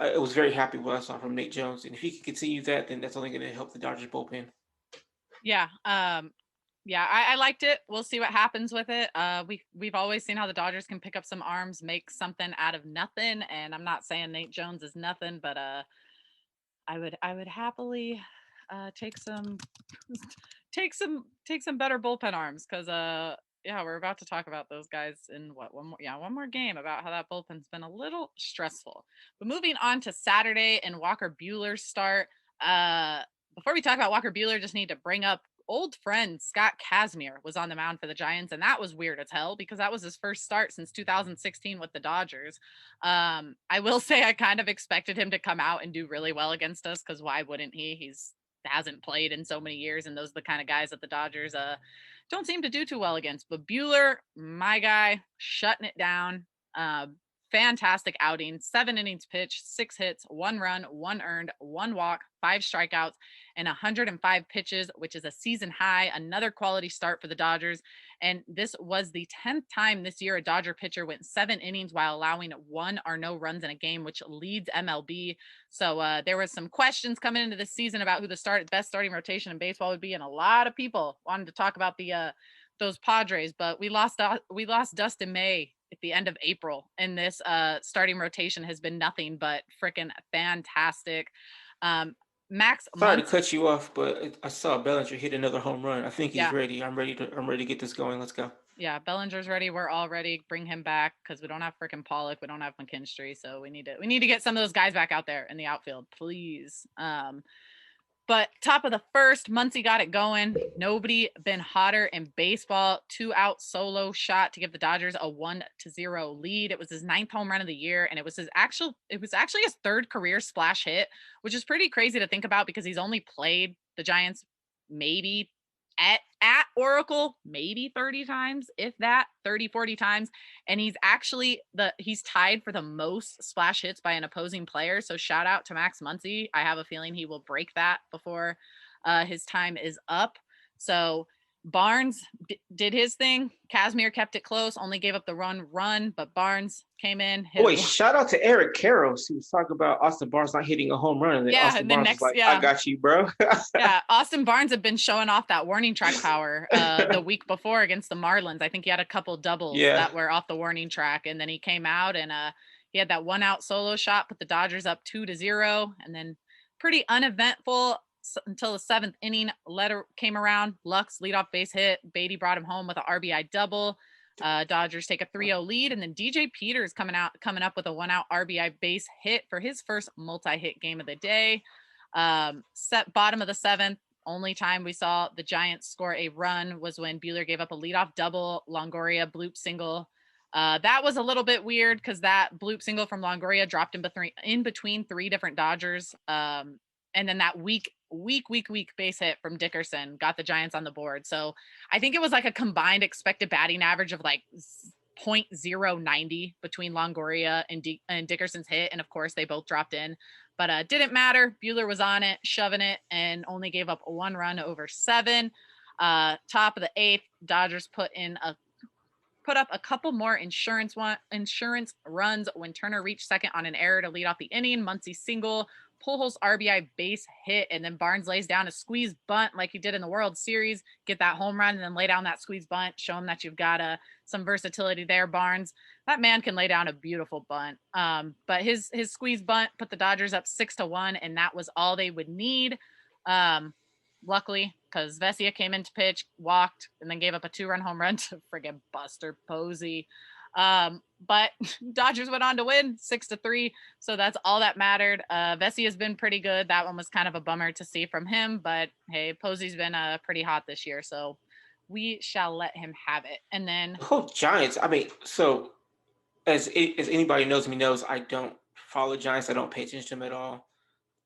I was very happy with what I saw from Nate Jones. And if he can continue that, then that's only going to help the Dodgers bullpen. Yeah. Yeah, I liked it. We'll see what happens with it. We've always seen how the Dodgers can pick up some arms, make something out of nothing. And I'm not saying Nate Jones is nothing, but I would happily take some better bullpen arms because yeah, we're about to talk about those guys in one more game about how that bullpen's been a little stressful. But moving on to Saturday and Walker Buehler's start. Before we talk about Walker Buehler, just need to bring up old friend Scott Kazmir was on the mound for the Giants, and that was weird as hell because that was his first start since 2016 with the Dodgers. I will say I kind of expected him to come out and do really well against us because why wouldn't he? He's hasn't played in so many years, and those are the kind of guys that the Dodgers don't seem to do too well against. But Buehler, my guy, shutting it down. Fantastic outing, 7 innings pitched, 6 hits, 1 run, 1 earned, 1 walk, 5 strikeouts, and 105 pitches, which is a season high. Another quality start for the Dodgers. And this was the 10th time this year a Dodger pitcher went 7 innings while allowing 1 or no runs in a game, which leads MLB. So there was some questions coming into this season about who the best starting rotation in baseball would be, and a lot of people wanted to talk about those Padres, but we lost Dustin May at the end of April, and this starting rotation has been nothing but freaking fantastic. Max, sorry to cut you off, but I saw Bellinger hit another home run. I think he's ready. I'm ready to get this going. Let's go. Yeah, Bellinger's ready. We're all ready. Bring him back because we don't have freaking Pollock. We don't have McKinstry, so we need to get some of those guys back out there in the outfield, please. But top of the first, Muncy got it going. Nobody been hotter in baseball. 2-out solo shot to give the Dodgers a 1-0 lead. It was his 9th home run of the year, and it was actually his 3rd career splash hit, which is pretty crazy to think about because he's only played the Giants maybe at Oracle maybe 30 times, if that, 30-40 times, and he's tied for the most splash hits by an opposing player. So shout out to Max Muncy. I have a feeling he will break that before his time is up. So Barnes did his thing. Kazmir kept it close, only gave up the run, but Barnes came in. Shout out to Eric Karros, who was talking about Austin Barnes not hitting a home run. And Austin Barnes was like, I got you, bro. Yeah, Austin Barnes had been showing off that warning track power the week before against the Marlins. I think he had a couple doubles that were off the warning track, and then he came out and he had that 1-out solo shot, put the Dodgers up 2-0, and then pretty uneventful until the 7th inning. Letter came around. Lux leadoff base hit. Beatty brought him home with an RBI double. Dodgers take a 3-0 lead, and then DJ Peters coming up with a 1-out RBI base hit for his first multi-hit game of the day. Bottom of the 7th. Only time we saw the Giants score a run was when Buehler gave up a leadoff double, Longoria bloop single. That was a little bit weird because that bloop single from Longoria dropped in between 3 different Dodgers. And then that weak base hit from Dickerson got the Giants on the board. So I think it was like a combined expected batting average of like .090 between Longoria and Dickerson's hit. And of course they both dropped in, but didn't matter. Buehler was on it, shoving it, and only gave up 1 run over 7. Top of the 8th, Dodgers put up a couple more insurance runs when Turner reached second on an error to lead off the inning. Muncy single, Pujols RBI base hit, and then Barnes lays down a squeeze bunt like he did in the World Series, get that home run, and then lay down that squeeze bunt, show him that you've got some versatility there, Barnes. That man can lay down a beautiful bunt. But his squeeze bunt put the Dodgers up 6-1, and that was all they would need. Luckily, because Vesia came in to pitch, walked, and then gave up a 2-run home run to friggin' Buster Posey. But Dodgers went on to win 6-3. So that's all that mattered. Vesia has been pretty good. That one was kind of a bummer to see from him, but hey, Posey's been pretty hot this year. So we shall let him have it. And then Giants. I mean, so as anybody knows me knows, I don't follow Giants. I don't pay attention to them at all.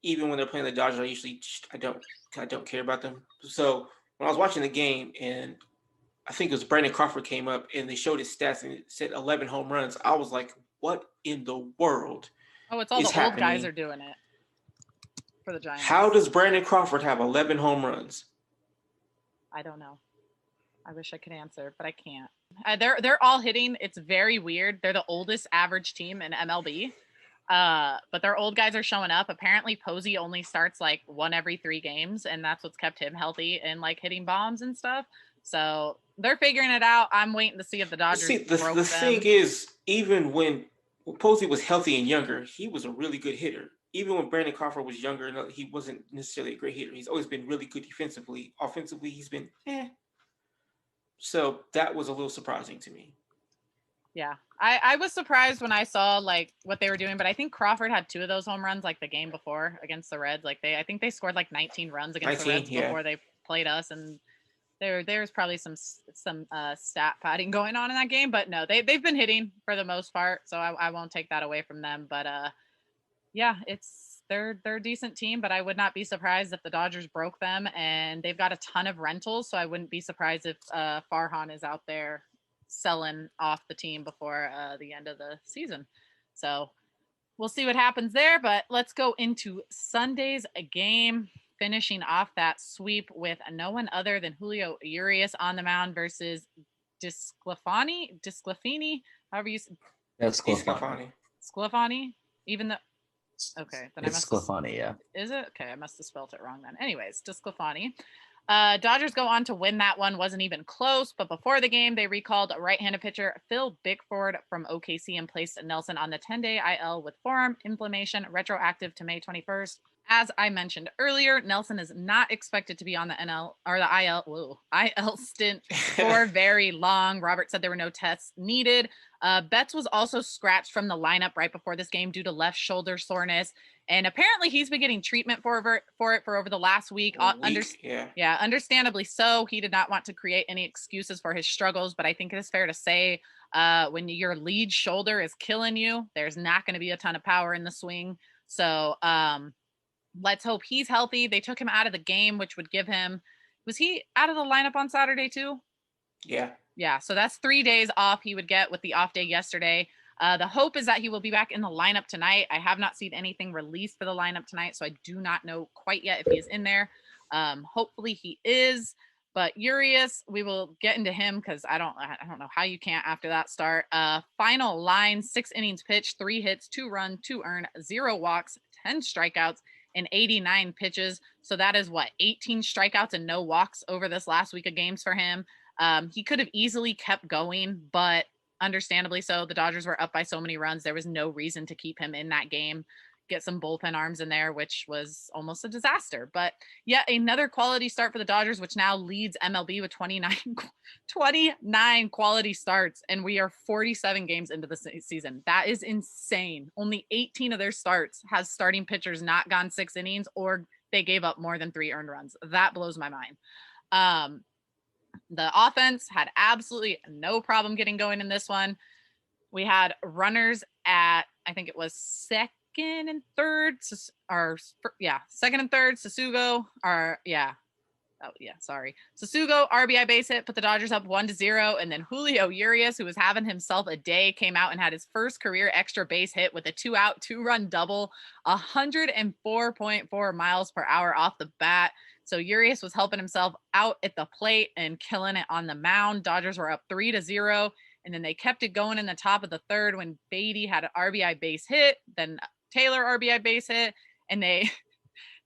Even when they're playing the Dodgers, I don't care about them. So when I was watching the game, and I think it was Brandon Crawford came up and they showed his stats and it said 11 home runs, I was like, what in the world? Oh, it's all the old guys are doing it for the Giants. How does Brandon Crawford have 11 home runs? I don't know. I wish I could answer, but I can't. They're all hitting. It's very weird. They're the oldest average team in MLB. But their old guys are showing up. Apparently Posey only starts like 1 every 3 games, and that's what's kept him healthy and like hitting bombs and stuff. So they're figuring it out. I'm waiting to see if the Dodgers broke the them. thing is, even when Posey was healthy and younger, he was a really good hitter. Even when Brandon Crawford was younger, he wasn't necessarily a great hitter. He's always been really good defensively. Offensively, he's been So that was a little surprising to me. Yeah, I was surprised when I saw like what they were doing, but I think Crawford had 2 of those home runs like the game before against the Reds. Like I think they scored like 19 runs against the Reds before they played us, and there's probably some stat padding going on in that game. But no, they've been hitting for the most part, so I won't take that away from them. But yeah, they're a decent team, but I would not be surprised if the Dodgers broke them, and they've got a ton of rentals, so I wouldn't be surprised if Farhan is out there selling off the team before the end of the season. So we'll see what happens there, but let's go into Sunday's game, finishing off that sweep with no one other than Julio Urias on the mound versus Disclafani, however you say. That's Sclafani. Sclafani, even though okay, then it's Sclafani, yeah. Is it? Okay, I must have spelled it wrong then. Anyways, Disclafani. Dodgers go on to win that one. Wasn't even close, but before the game, they recalled right-handed pitcher Phil Bickford from OKC and placed Nelson on the 10-day IL with forearm inflammation, retroactive to May 21st. As I mentioned earlier, Nelson is not expected to be on the NL or the IL stint for very long. Robert said there were no tests needed. Betts was also scratched from the lineup right before this game due to left shoulder soreness. And apparently he's been getting treatment for it for over the last week. Understandably so. He did not want to create any excuses for his struggles, but I think it is fair to say when your lead shoulder is killing you, there's not going to be a ton of power in the swing. So let's hope he's healthy. They took him out of the game, which would give him, was he out of the lineup on Saturday too? Yeah. So that's 3 days off he would get with the off day yesterday. The hope is that he will be back in the lineup tonight. I have not seen anything released for the lineup tonight, so I do not know quite yet if he is in there. Hopefully he is, but Urias, we will get into him because I don't know how you can't after that start. Final line, 6 innings pitched, 3 hits, 2 runs, 2 earned, 0 walks, 10 strikeouts, and 89 pitches. So that is 18 strikeouts and no walks over this last week of games for him. He could have easily kept going, but understandably so, the Dodgers were up by so many runs. There was no reason to keep him in that game. Get some bullpen arms in there, which was almost a disaster. But yeah, another quality start for the Dodgers, which now leads MLB with 29 quality starts. And we are 47 games into the season. That is insane. Only 18 of their starts has starting pitchers not gone 6 innings or they gave up more than 3 earned runs. That blows my mind. The offense had absolutely no problem getting going in this one. We had runners at, I think it was and third. Second and third. Sasugo are Sasugo RBI base hit, put the Dodgers up 1-0, and then Julio Urias, who was having himself a day, came out and had his first career extra base hit with a 2-out, 2-run double, 104.4 miles per hour off the bat. So Urias was helping himself out at the plate and killing it on the mound. Dodgers were up 3-0, and then they kept it going in the top of the third when Beatty had an RBI base hit, then Taylor RBI base hit, and they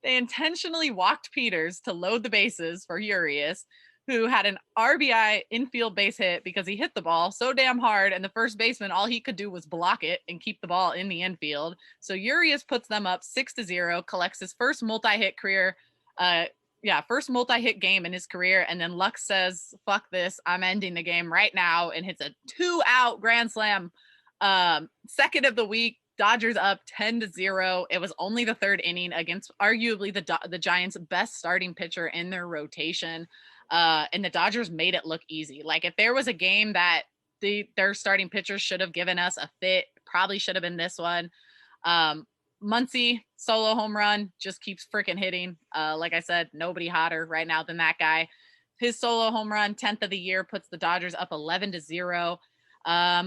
intentionally walked Peters to load the bases for Urias, who had an RBI infield base hit because he hit the ball so damn hard, and the first baseman, all he could do was block it and keep the ball in the infield. So Urias puts them up 6-0, collects his first multi-hit game in his career, and then Lux says, fuck this, I'm ending the game right now, and hits a 2-out grand slam. Second of the week. Dodgers up 10-0. It was only the third inning against arguably the Giants' best starting pitcher in their rotation. And the Dodgers made it look easy. Like, if there was a game that their starting pitchers should have given us a fit, probably should have been this one. Muncy, solo home run, just keeps freaking hitting. Like I said, nobody hotter right now than that guy. His solo home run, 10th of the year, puts the Dodgers up 11-0.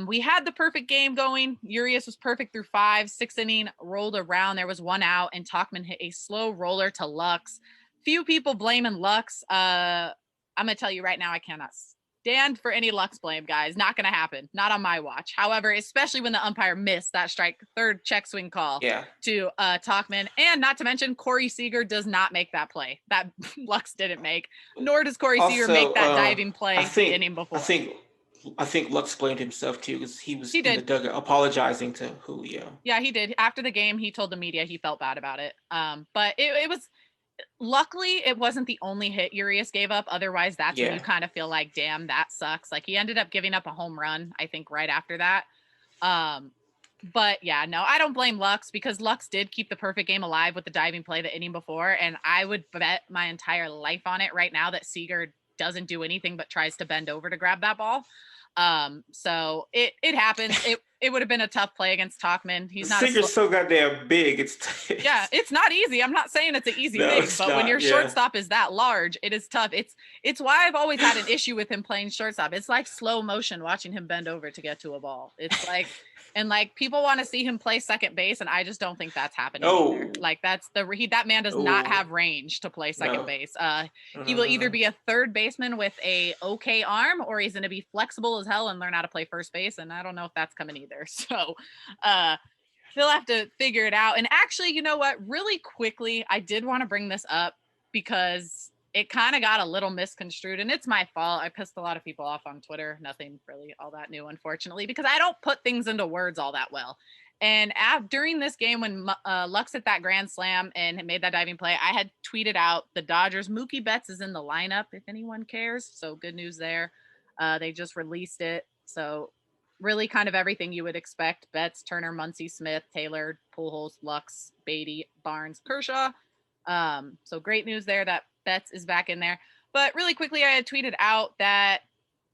We had the perfect game going. Urias was perfect through 5. 6th inning rolled around. There was 1 out, and Tauchman hit a slow roller to Lux. Few people blaming Lux. I'm going to tell you right now, I cannot stand for any Lux blame, guys. Not going to happen. Not on my watch. However, especially when the umpire missed that third check swing call to Tauchman. And not to mention, Corey Seager does not make that play that Lux didn't make, nor does Corey Seager make that diving play the inning before. I think Lux blamed himself too, because he was in the dugout apologizing to Julio. Yeah, he did. After the game, he told the media he felt bad about it. But it was, luckily, it wasn't the only hit Urias gave up. Otherwise, that's when you kind of feel like, damn, that sucks. Like, he ended up giving up a home run, I think, right after that. But yeah, no, I don't blame Lux, because Lux did keep the perfect game alive with the diving play the inning before. And I would bet my entire life on it right now that Seager doesn't do anything but tries to bend over to grab that ball. So it happens. It would have been a tough play against Tauchman. He's not so goddamn big. It's not easy. I'm not saying it's an easy thing, but when your shortstop is that large, it is tough. It's why I've always had an issue with him playing shortstop. It's like slow motion watching him bend over to get to a ball. It's like, and like, people want to see him play second base, and I just don't think that's happening. Either. Like, that man does not have range to play second base. He will either be a third baseman with a okay arm, or he's going to be flexible as hell and learn how to play first base. And I don't know if that's coming either. So he'll have to figure it out. And actually, you know what? Really quickly, I did want to bring this up because it kind of got a little misconstrued, and it's my fault. I pissed a lot of people off on Twitter. Nothing really all that new, unfortunately, because I don't put things into words all that well. And during this game, when Lux hit that grand slam and made that diving play, I had tweeted out the Dodgers. Mookie Betts is in the lineup, if anyone cares. So good news there. They just released it. So really kind of everything you would expect. Betts, Turner, Muncy, Smith, Taylor, Pujols, Lux, Beatty, Barnes, Kershaw. So great news there that Betts is back in there. But really quickly, I had tweeted out that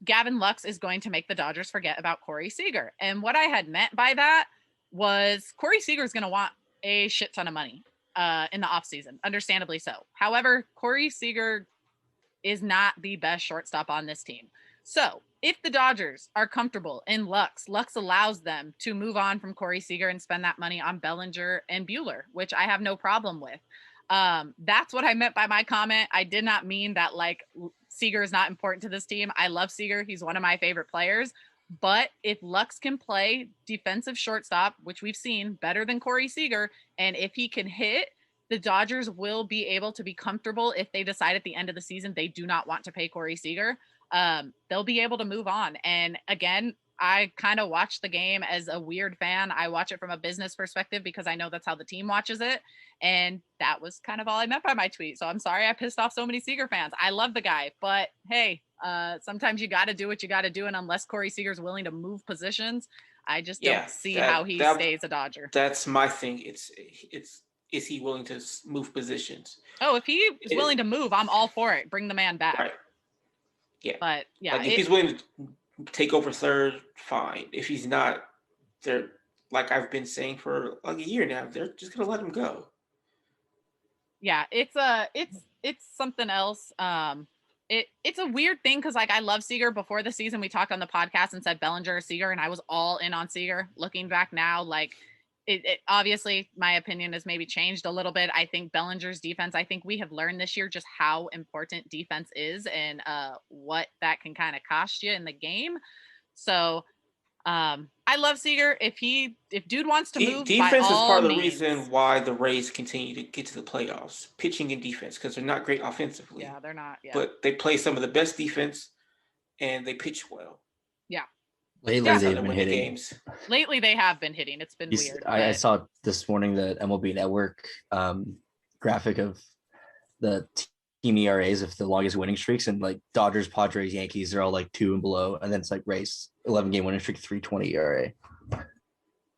Gavin Lux is going to make the Dodgers forget about Corey Seager. And what I had meant by that was Corey Seager is going to want a shit ton of money in the offseason, understandably so. However, Corey Seager is not the best shortstop on this team. So if the Dodgers are comfortable in Lux allows them to move on from Corey Seager and spend that money on Bellinger and Buehler, which I have no problem with. That's what I meant by my comment. I did not mean that like Seager is not important to this team. I love Seager. He's one of my favorite players. But if Lux can play defensive shortstop, which we've seen better than Corey Seager, and if he can hit, the Dodgers will be able to be comfortable if they decide at the end of the season they do not want to pay Corey Seager. They'll be able to move on. And again, I kind of watch the game as a weird fan. I watch it from a business perspective because I know that's how the team watches it. And that was kind of all I meant by my tweet. So I'm sorry I pissed off so many Seager fans. I love the guy, but hey, sometimes you got to do what you got to do. And unless Corey Seager's willing to move positions, I just don't see how he stays a Dodger. That's my thing. Is he willing to move positions? Oh, if he is willing to move, I'm all for it. Bring the man back. Right. Yeah. But yeah, like if he's willing to take over third, fine. If he's not, like I've been saying for like a year now. They're just gonna let him go. Yeah, it's something else. It's a weird thing because like I love Seager. Before the season, we talked on the podcast and said Bellinger or Seager, and I was all in on Seager. Looking back now, like it obviously my opinion has maybe changed a little bit. I think Bellinger's defense, I think we have learned this year just how important defense is and what that can kind of cost you in the game. So I love Seager. If dude wants to move, by Defense is all part of the means. reason why the Rays continue to get to the playoffs. Pitching and defense, because they're not great offensively. Yeah, they're not. Yeah, but they play some of the best defense, and they pitch well. Yeah. Lately, That's how they've they been win the hitting. games. Lately, they have been hitting. It's been weird. I saw this morning the MLB Network graphic of the team ERAs of the longest winning streaks, and like Dodgers, Padres, Yankees, they're all like 2 and below, and then it's like Rays 11-game winning streak, 3.20 ERA.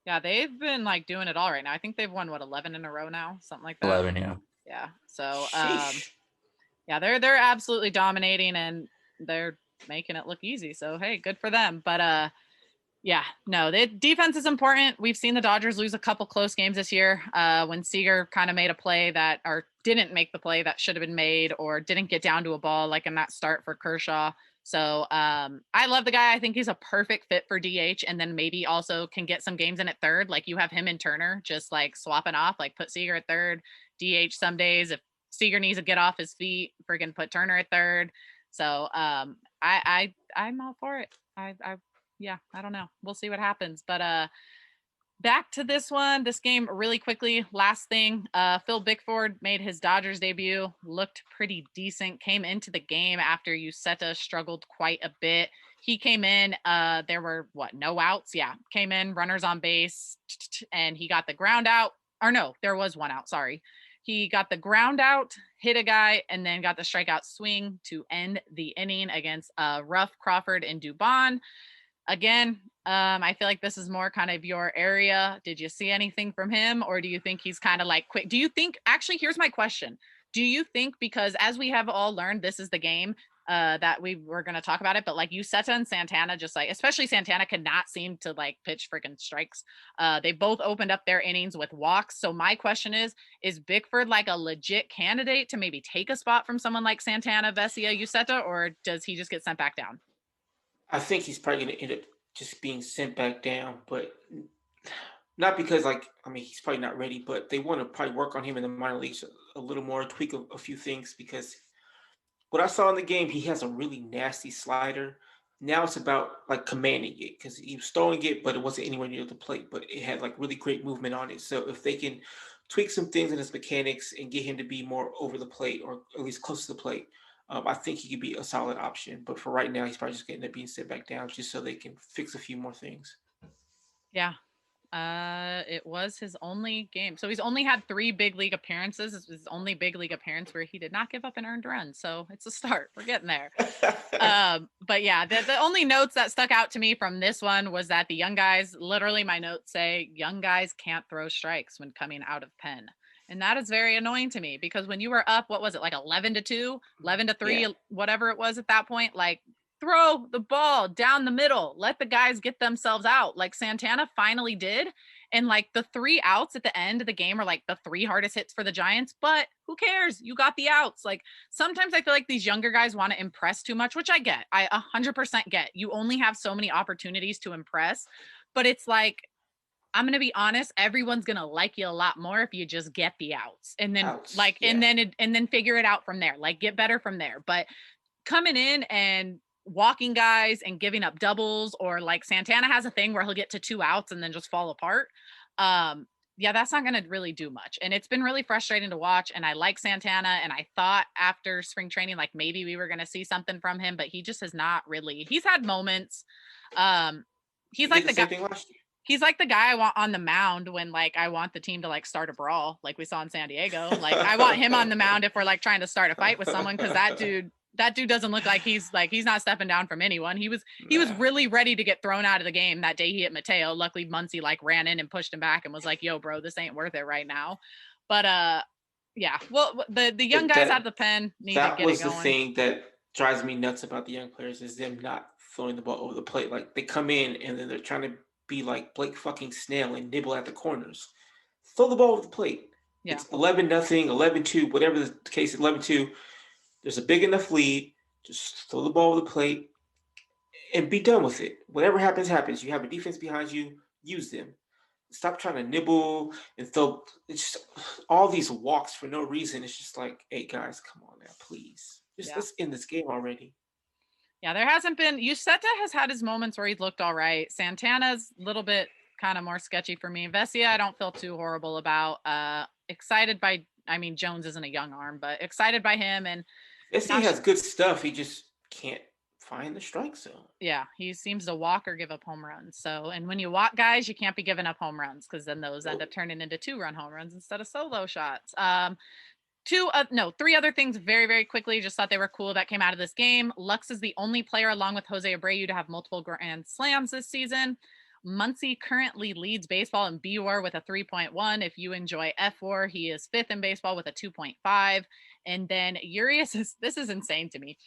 Yeah, they've been like doing it all right now. I think they've won 11 in a row now, something like that. 11, yeah. Yeah. So Sheesh. yeah, they're absolutely dominating and they're making it look easy. So hey, good for them. But yeah, no, the defense is important. We've seen the Dodgers lose a couple close games this year when Seager kind of made a play that or didn't make the play that should have been made or didn't get down to a ball like in that start for Kershaw. So I love the guy. I think he's a perfect fit for DH and then maybe also can get some games in at third. Like you have him and Turner just like swapping off, like put Seager at third, DH some days. If Seager needs to get off his feet, friggin' put Turner at third. So I'm all for it. Yeah, I don't know. We'll see what happens. But back to this game really quickly. Last thing, Phil Bickford made his Dodgers debut, looked pretty decent, came into the game after Uceta struggled quite a bit. He came in, there were no outs? Yeah, came in, runners on base, and he got the ground out. Or no, there was one out, sorry. He got the ground out, hit a guy, and then got the strikeout swing to end the inning against Ruff, Crawford, and Dubon. Again, I feel like this is more kind of your area. Did you see anything from him, or do you think he's kind of like quick? Do you think, actually, here's my question. Do you think, because as we have all learned, this is the game that we were going to talk about it, but like Uceta and Santana, just like, especially Santana could not seem to like pitch freaking strikes. They both opened up their innings with walks. So my question is Bickford like a legit candidate to maybe take a spot from someone like Santana, Vesia, Uceta, or does he just get sent back down? I think he's probably going to end up just being sent back down, but not because he's probably not ready, but they want to probably work on him in the minor leagues a little more, tweak a few things, because what I saw in the game, he has a really nasty slider. Now it's about like commanding it, because he was throwing it, but it wasn't anywhere near the plate, but it had like really great movement on it. So if they can tweak some things in his mechanics and get him to be more over the plate, or at least close to the plate, I think he could be a solid option. But for right now, he's probably just going to end up being sent back down just so they can fix a few more things. Yeah. It was his only game. So he's only had 3 big league appearances. This was his only big league appearance where he did not give up an earned run. So it's a start. We're getting there. But yeah, the only notes that stuck out to me from this one was that the young guys, literally my notes say, young guys can't throw strikes when coming out of pen. And that is very annoying to me because when you were up, what was it, like 11-2, 11-3, yeah, whatever it was at that point, like throw the ball down the middle, let the guys get themselves out like Santana finally did. And like the 3 outs at the end of the game are like the 3 hardest hits for the Giants, but who cares? You got the outs. Like sometimes I feel like these younger guys want to impress too much, which I get. I 100% get. You only have so many opportunities to impress, but it's like, I'm going to be honest, everyone's going to like you a lot more if you just get the outs and then and then figure it out from there, like get better from there. But coming in and walking guys and giving up doubles, or like Santana has a thing where he'll get to 2 outs and then just fall apart. Yeah, that's not going to really do much. And it's been really frustrating to watch. And I like Santana. And I thought after spring training, like maybe we were going to see something from him, but he just has not really. He's had moments. He's like the guy. He's like the guy I want on the mound when like I want the team to like start a brawl like we saw in San Diego. Like I want him on the mound if we're like trying to start a fight with someone, because that dude doesn't look like he's not stepping down from anyone. He was really ready to get thrown out of the game that day he hit Mateo. Luckily Muncy like ran in and pushed him back and was like, yo bro, this ain't worth it right now. But yeah, well the young guys out of the pen need to get it going. That was the thing that drives me nuts about the young players, is them not throwing the ball over the plate. Like they come in and then they're trying to be like Blake fucking Snell and nibble at the corners. Throw the ball over the plate. Yeah. It's 11-0, 11-2, whatever the case, 11-2. There's a big enough lead. Just throw the ball over the plate and be done with it. Whatever happens, happens. You have a defense behind you. Use them. Stop trying to nibble and throw. It's just all these walks for no reason. It's just like, hey guys, come on now, please. Let's end this game already. Yeah, there hasn't been. Yuseta has had his moments where he's looked all right. Santana's a little bit kind of more sketchy for me. Vesia, I don't feel too horrible about. Excited by. I mean, Jones isn't a young arm, but excited by him. And Vesia has good stuff. He just can't find the strike zone. Yeah, he seems to walk or give up home runs. So, and when you walk guys, you can't be giving up home runs because then those end up turning into 2-run home runs instead of solo shots. Three other things very, very quickly. Just thought they were cool that came out of this game. Lux is the only player along with Jose Abreu to have multiple grand slams this season. Muncy currently leads baseball in B WAR with a 3.1. If you enjoy F WAR, he is 5th in baseball with a 2.5. And then Urias this is insane to me.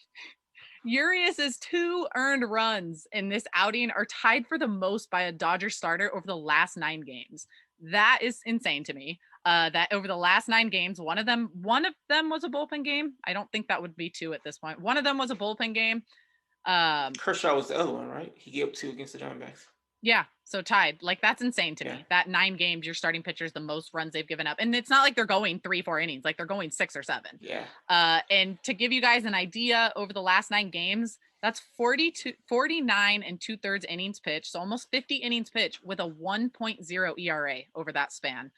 Urias's 2 earned runs in this outing are tied for the most by a Dodgers starter over the last 9 games. That is insane to me. That over the last 9 games, one of them was a bullpen game. I don't think that would be 2 at this point. One of them was a bullpen game. Kershaw was the other one, right? He gave up 2 against the Diamondbacks. Yeah, so tied. Like, that's insane to me. That 9 games, your starting pitcher's the most runs they've given up. And it's not like they're going 3-4 innings. Like, they're going 6 or 7. Yeah. And to give you guys an idea, over the last 9 games, that's 49 and 2/3 innings pitched. So almost 50 innings pitched with a 1.0 ERA over that span.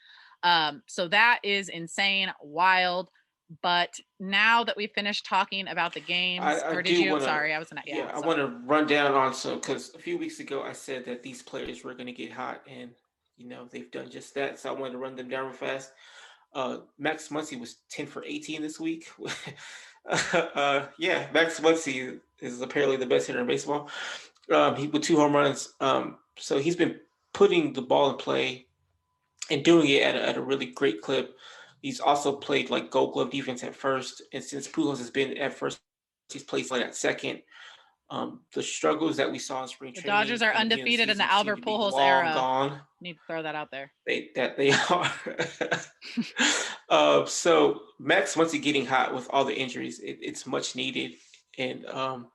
So that is insane, wild. But now that we finished talking about the games, I want to run down on some, because a few weeks ago I said that these players were going to get hot, and they've done just that. So I wanted to run them down real fast. Max Muncy was 10 for 18 this week. Max Muncy is apparently the best hitter in baseball. He with 2 home runs. So he's been putting the ball in play and doing it at a really great clip. He's also played like Gold Glove defense at first, and since Pujols has been at first, he's played like at second. The struggles that we saw in spring training. The Dodgers are undefeated in the Albert Pujols era. Gone. Need to throw that out there. They are. So Max, once he's getting hot with all the injuries, it's much needed, and because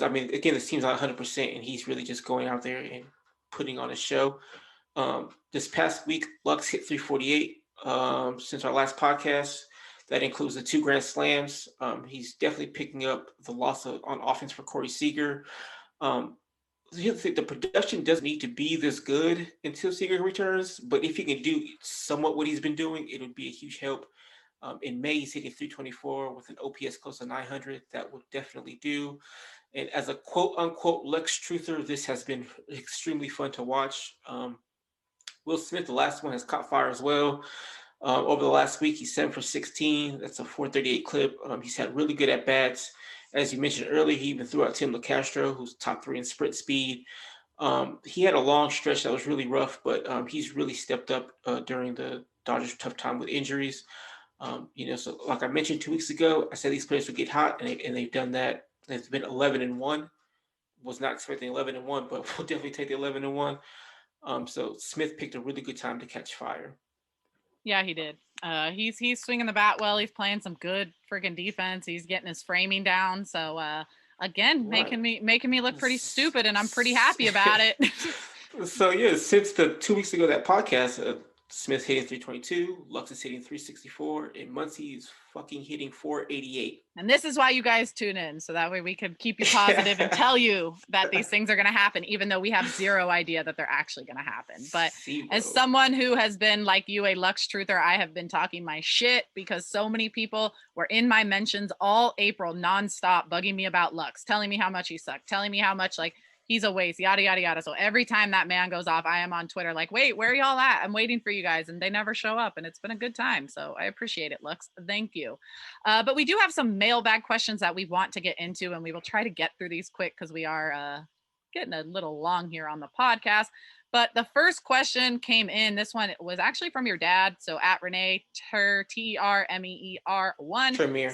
I mean, again, this team's not 100%, and he's really just going out there and putting on a show. This past week, Lux hit 348 since our last podcast. That includes the 2 grand slams. He's definitely picking up the loss on offense for Corey Seager. The production doesn't need to be this good until Seager returns, but if he can do somewhat what he's been doing, it would be a huge help. In May, he's hitting 324 with an OPS close to 900. That would definitely do. And as a quote-unquote Lex truther, this has been extremely fun to watch. Will Smith, the last one, has caught fire as well. Over the last week, he's 7 for 16. That's a 438 clip. He's had really good at-bats. As you mentioned earlier, he even threw out Tim LeCastro, who's top 3 in sprint speed. He had a long stretch that was really rough, but he's really stepped up during the Dodgers' tough time with injuries. So like I mentioned 2 weeks ago, I said these players would get hot, and they've done that. It's been 11-1. Was not expecting 11-1, but we'll definitely take the 11-1. So Smith picked a really good time to catch fire. Yeah, he did. He's swinging the bat well. He's playing some good freaking defense. He's getting his framing down. So again, making me look pretty stupid, and I'm pretty happy about it. So yeah, since the 2 weeks ago that podcast, Smith hitting 322, Lux is hitting 364, and Muncy is fucking hitting 488. And this is why you guys tune in, so that way we can keep you positive and tell you that these things are going to happen, even though we have zero idea that they're actually going to happen. But as someone who has been, like you, a Lux truther, I have been talking my shit because so many people were in my mentions all April nonstop bugging me about Lux, telling me how much he sucked, telling me how much he's a waste, yada, yada, yada. So every time that man goes off, I am on Twitter like, wait, where are y'all at? I'm waiting for you guys. And they never show up. And it's been a good time. So I appreciate it, Lux. Thank you. But we do have some mailbag questions that we want to get into, and we will try to get through these quick because we are getting a little long here on the podcast. But the first question came in. This one was actually from your dad. So at Renee Termeer 1. Termier.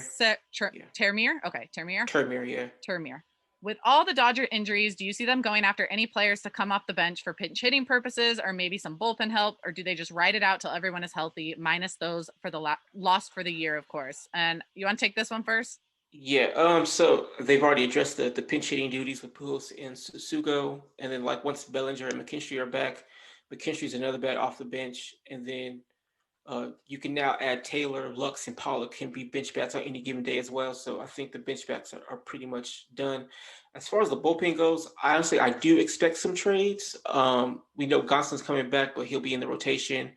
Termier. Okay. Termier. Termier, yeah. Termier. with all the Dodger injuries, do you see them going after any players to come off the bench for pinch hitting purposes or maybe some bullpen help? Or do they just ride it out till everyone is healthy, minus those for the lost for the year, of course? And you want to take this one first? Yeah. So they've already addressed the pinch hitting duties with Pujols and Susugo, and then like once Bellinger and McKinstry are back, McKinstry's another bat off the bench, and then you can now add Taylor, Lux, and Pollock can be bench bats on any given day as well. So I think the bench bats are pretty much done. As far as the bullpen goes, honestly, I do expect some trades. We know Gosling's coming back, but he'll be in the rotation.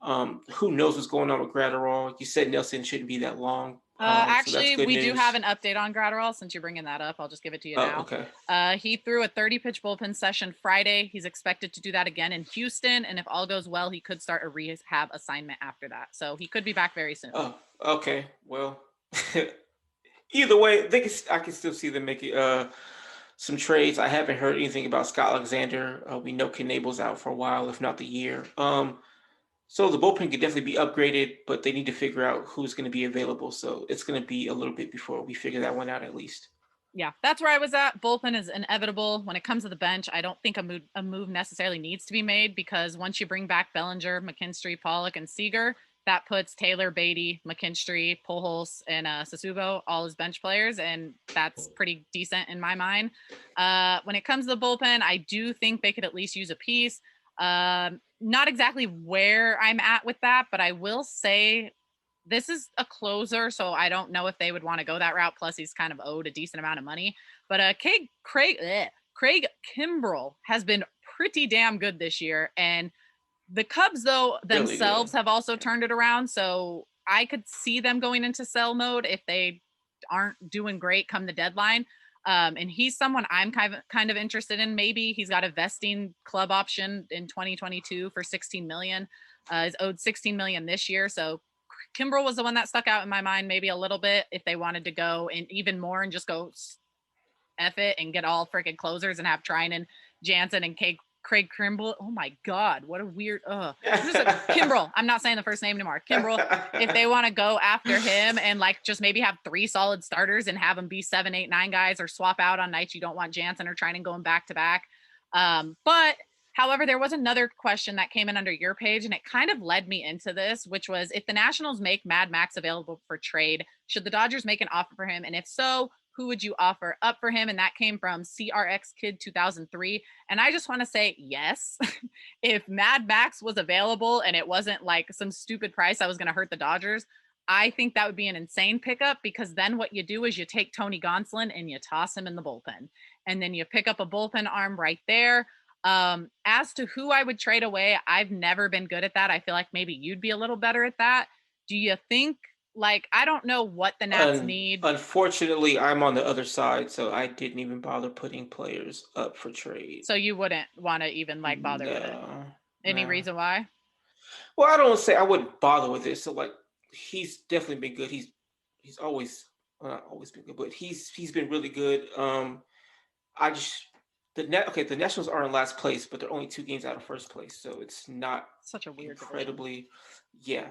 Who knows what's going on with Gratterall? You said Nelson shouldn't be that long. So Actually, that's we good do news. have an update on Gratterall. Since you're bringing that up, I'll just give it to you now. Okay. He threw a 30-pitch bullpen session Friday. He's expected to do that again in Houston, and if all goes well, he could start a rehab assignment after that. So he could be back very soon. Oh, okay. Well, either way, I can still see them making some trades. I haven't heard anything about Scott Alexander. We know Knable's out for a while, if not the year. So the bullpen could definitely be upgraded, but they need to figure out who's going to be available. So it's going to be a little bit before we figure that one out, at least. Yeah, that's where I was at. Bullpen is inevitable. When it comes to the bench, I don't think a move necessarily needs to be made because once you bring back Bellinger, McKinstry, Pollock, and Seager, that puts Taylor, Beatty, McKinstry, Pujols, and Sasugo all as bench players, and that's pretty decent in my mind. When it comes to the bullpen, I do think they could at least use a piece. Not exactly where I'm at with that, but I will say this is a closer, so I don't know if they would want to go that route. Plus, he's kind of owed a decent amount of money. But Craig Kimbrell has been pretty damn good this year, and the Cubs, though, themselves have also turned it around. So I could see them going into sell mode if they aren't doing great come the deadline. And he's someone I'm kind of interested in. Maybe he's got a vesting club option in 2022 for $16 million. Is owed $16 million this year. So Kimbrell was the one that stuck out in my mind, maybe a little bit if they wanted to go and even more and just go F it and get all freaking closers and have Trinan, Jansen, and Craig Kimbrell. Oh my God, what a weird Kimbrell. I'm not saying the first name anymore. Kimbrell. If they want to go after him and like just maybe have 3 solid starters and have them be 7, 8, 9 guys, or swap out on nights you don't want Jansen or Trinan going back to back. But however, there was another question that came in under your page, and it kind of led me into this, which was if the Nationals make Mad Max available for trade, should the Dodgers make an offer for him? And if so, who would you offer up for him? And that came from CRX Kid 2003. And I just want to say yes. If Mad Max was available and it wasn't like some stupid price that was going to hurt the Dodgers, I think that would be an insane pickup, because then what you do is you take Tony Gonsolin and you toss him in the bullpen. And then you pick up a bullpen arm right there. As to who I would trade away, I've never been good at that. I feel like maybe you'd be a little better at that. Do you think, like, I don't know what the Nats need. Unfortunately, I'm on the other side, so I didn't even bother putting players up for trade. So you wouldn't want to even like bother with it? Any reason why? Well, I don't say I wouldn't bother with it. So like, he's definitely been good. He's always, well, not always been good, but he's been really good. The Nationals are in last place, but they're only 2 games out of first place, so it's not such a weird incredibly division.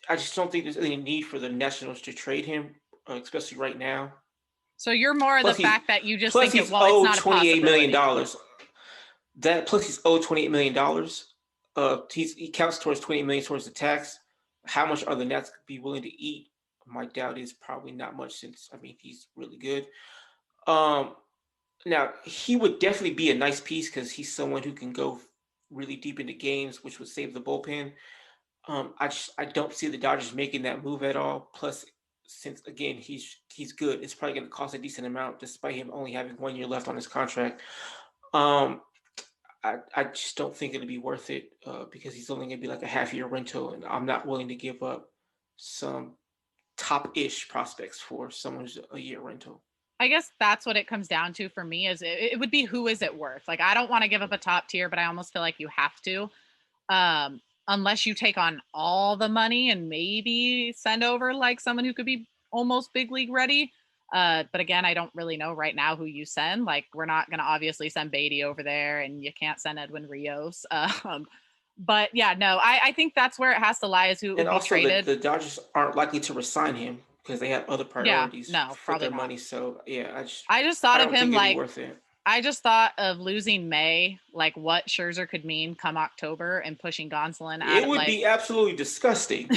I just don't think there's any need for the Nationals to trade him, especially right now. So you're more of the fact that you just think it's not a possibility. $28 million. That plus he's owed $28 million. He counts towards $28 million towards the tax. How much are the Nats be willing to eat? My doubt is probably not much, since he's really good. Now he would definitely be a nice piece because he's someone who can go really deep into games, which would save the bullpen. I don't see the Dodgers making that move at all. Plus, since again he's good, it's probably going to cost a decent amount, despite him only having 1 year left on his contract. I just don't think it'll be worth it because he's only going to be like a half-year rental, and I'm not willing to give up some top-ish prospects for someone who's a year rental. I guess that's what it comes down to for me. Is it would be who is it worth? Like, I don't want to give up a top tier, but I almost feel like you have to. Unless you take on all the money and maybe send over like someone who could be almost big league ready. But again, I don't really know right now who you send. Like, we're not going to obviously send Beatty over there, and you can't send Edwin Rios. But yeah, no, I think that's where it has to lie, is who would be traded. The Dodgers aren't likely to resign him because they have other Yeah, priorities no, for probably their not. money. So yeah, I just I thought of don't him think it'd be like worth it. I just thought of losing May, like what Scherzer could mean come October, and pushing Gonsolin out It of would like be absolutely disgusting.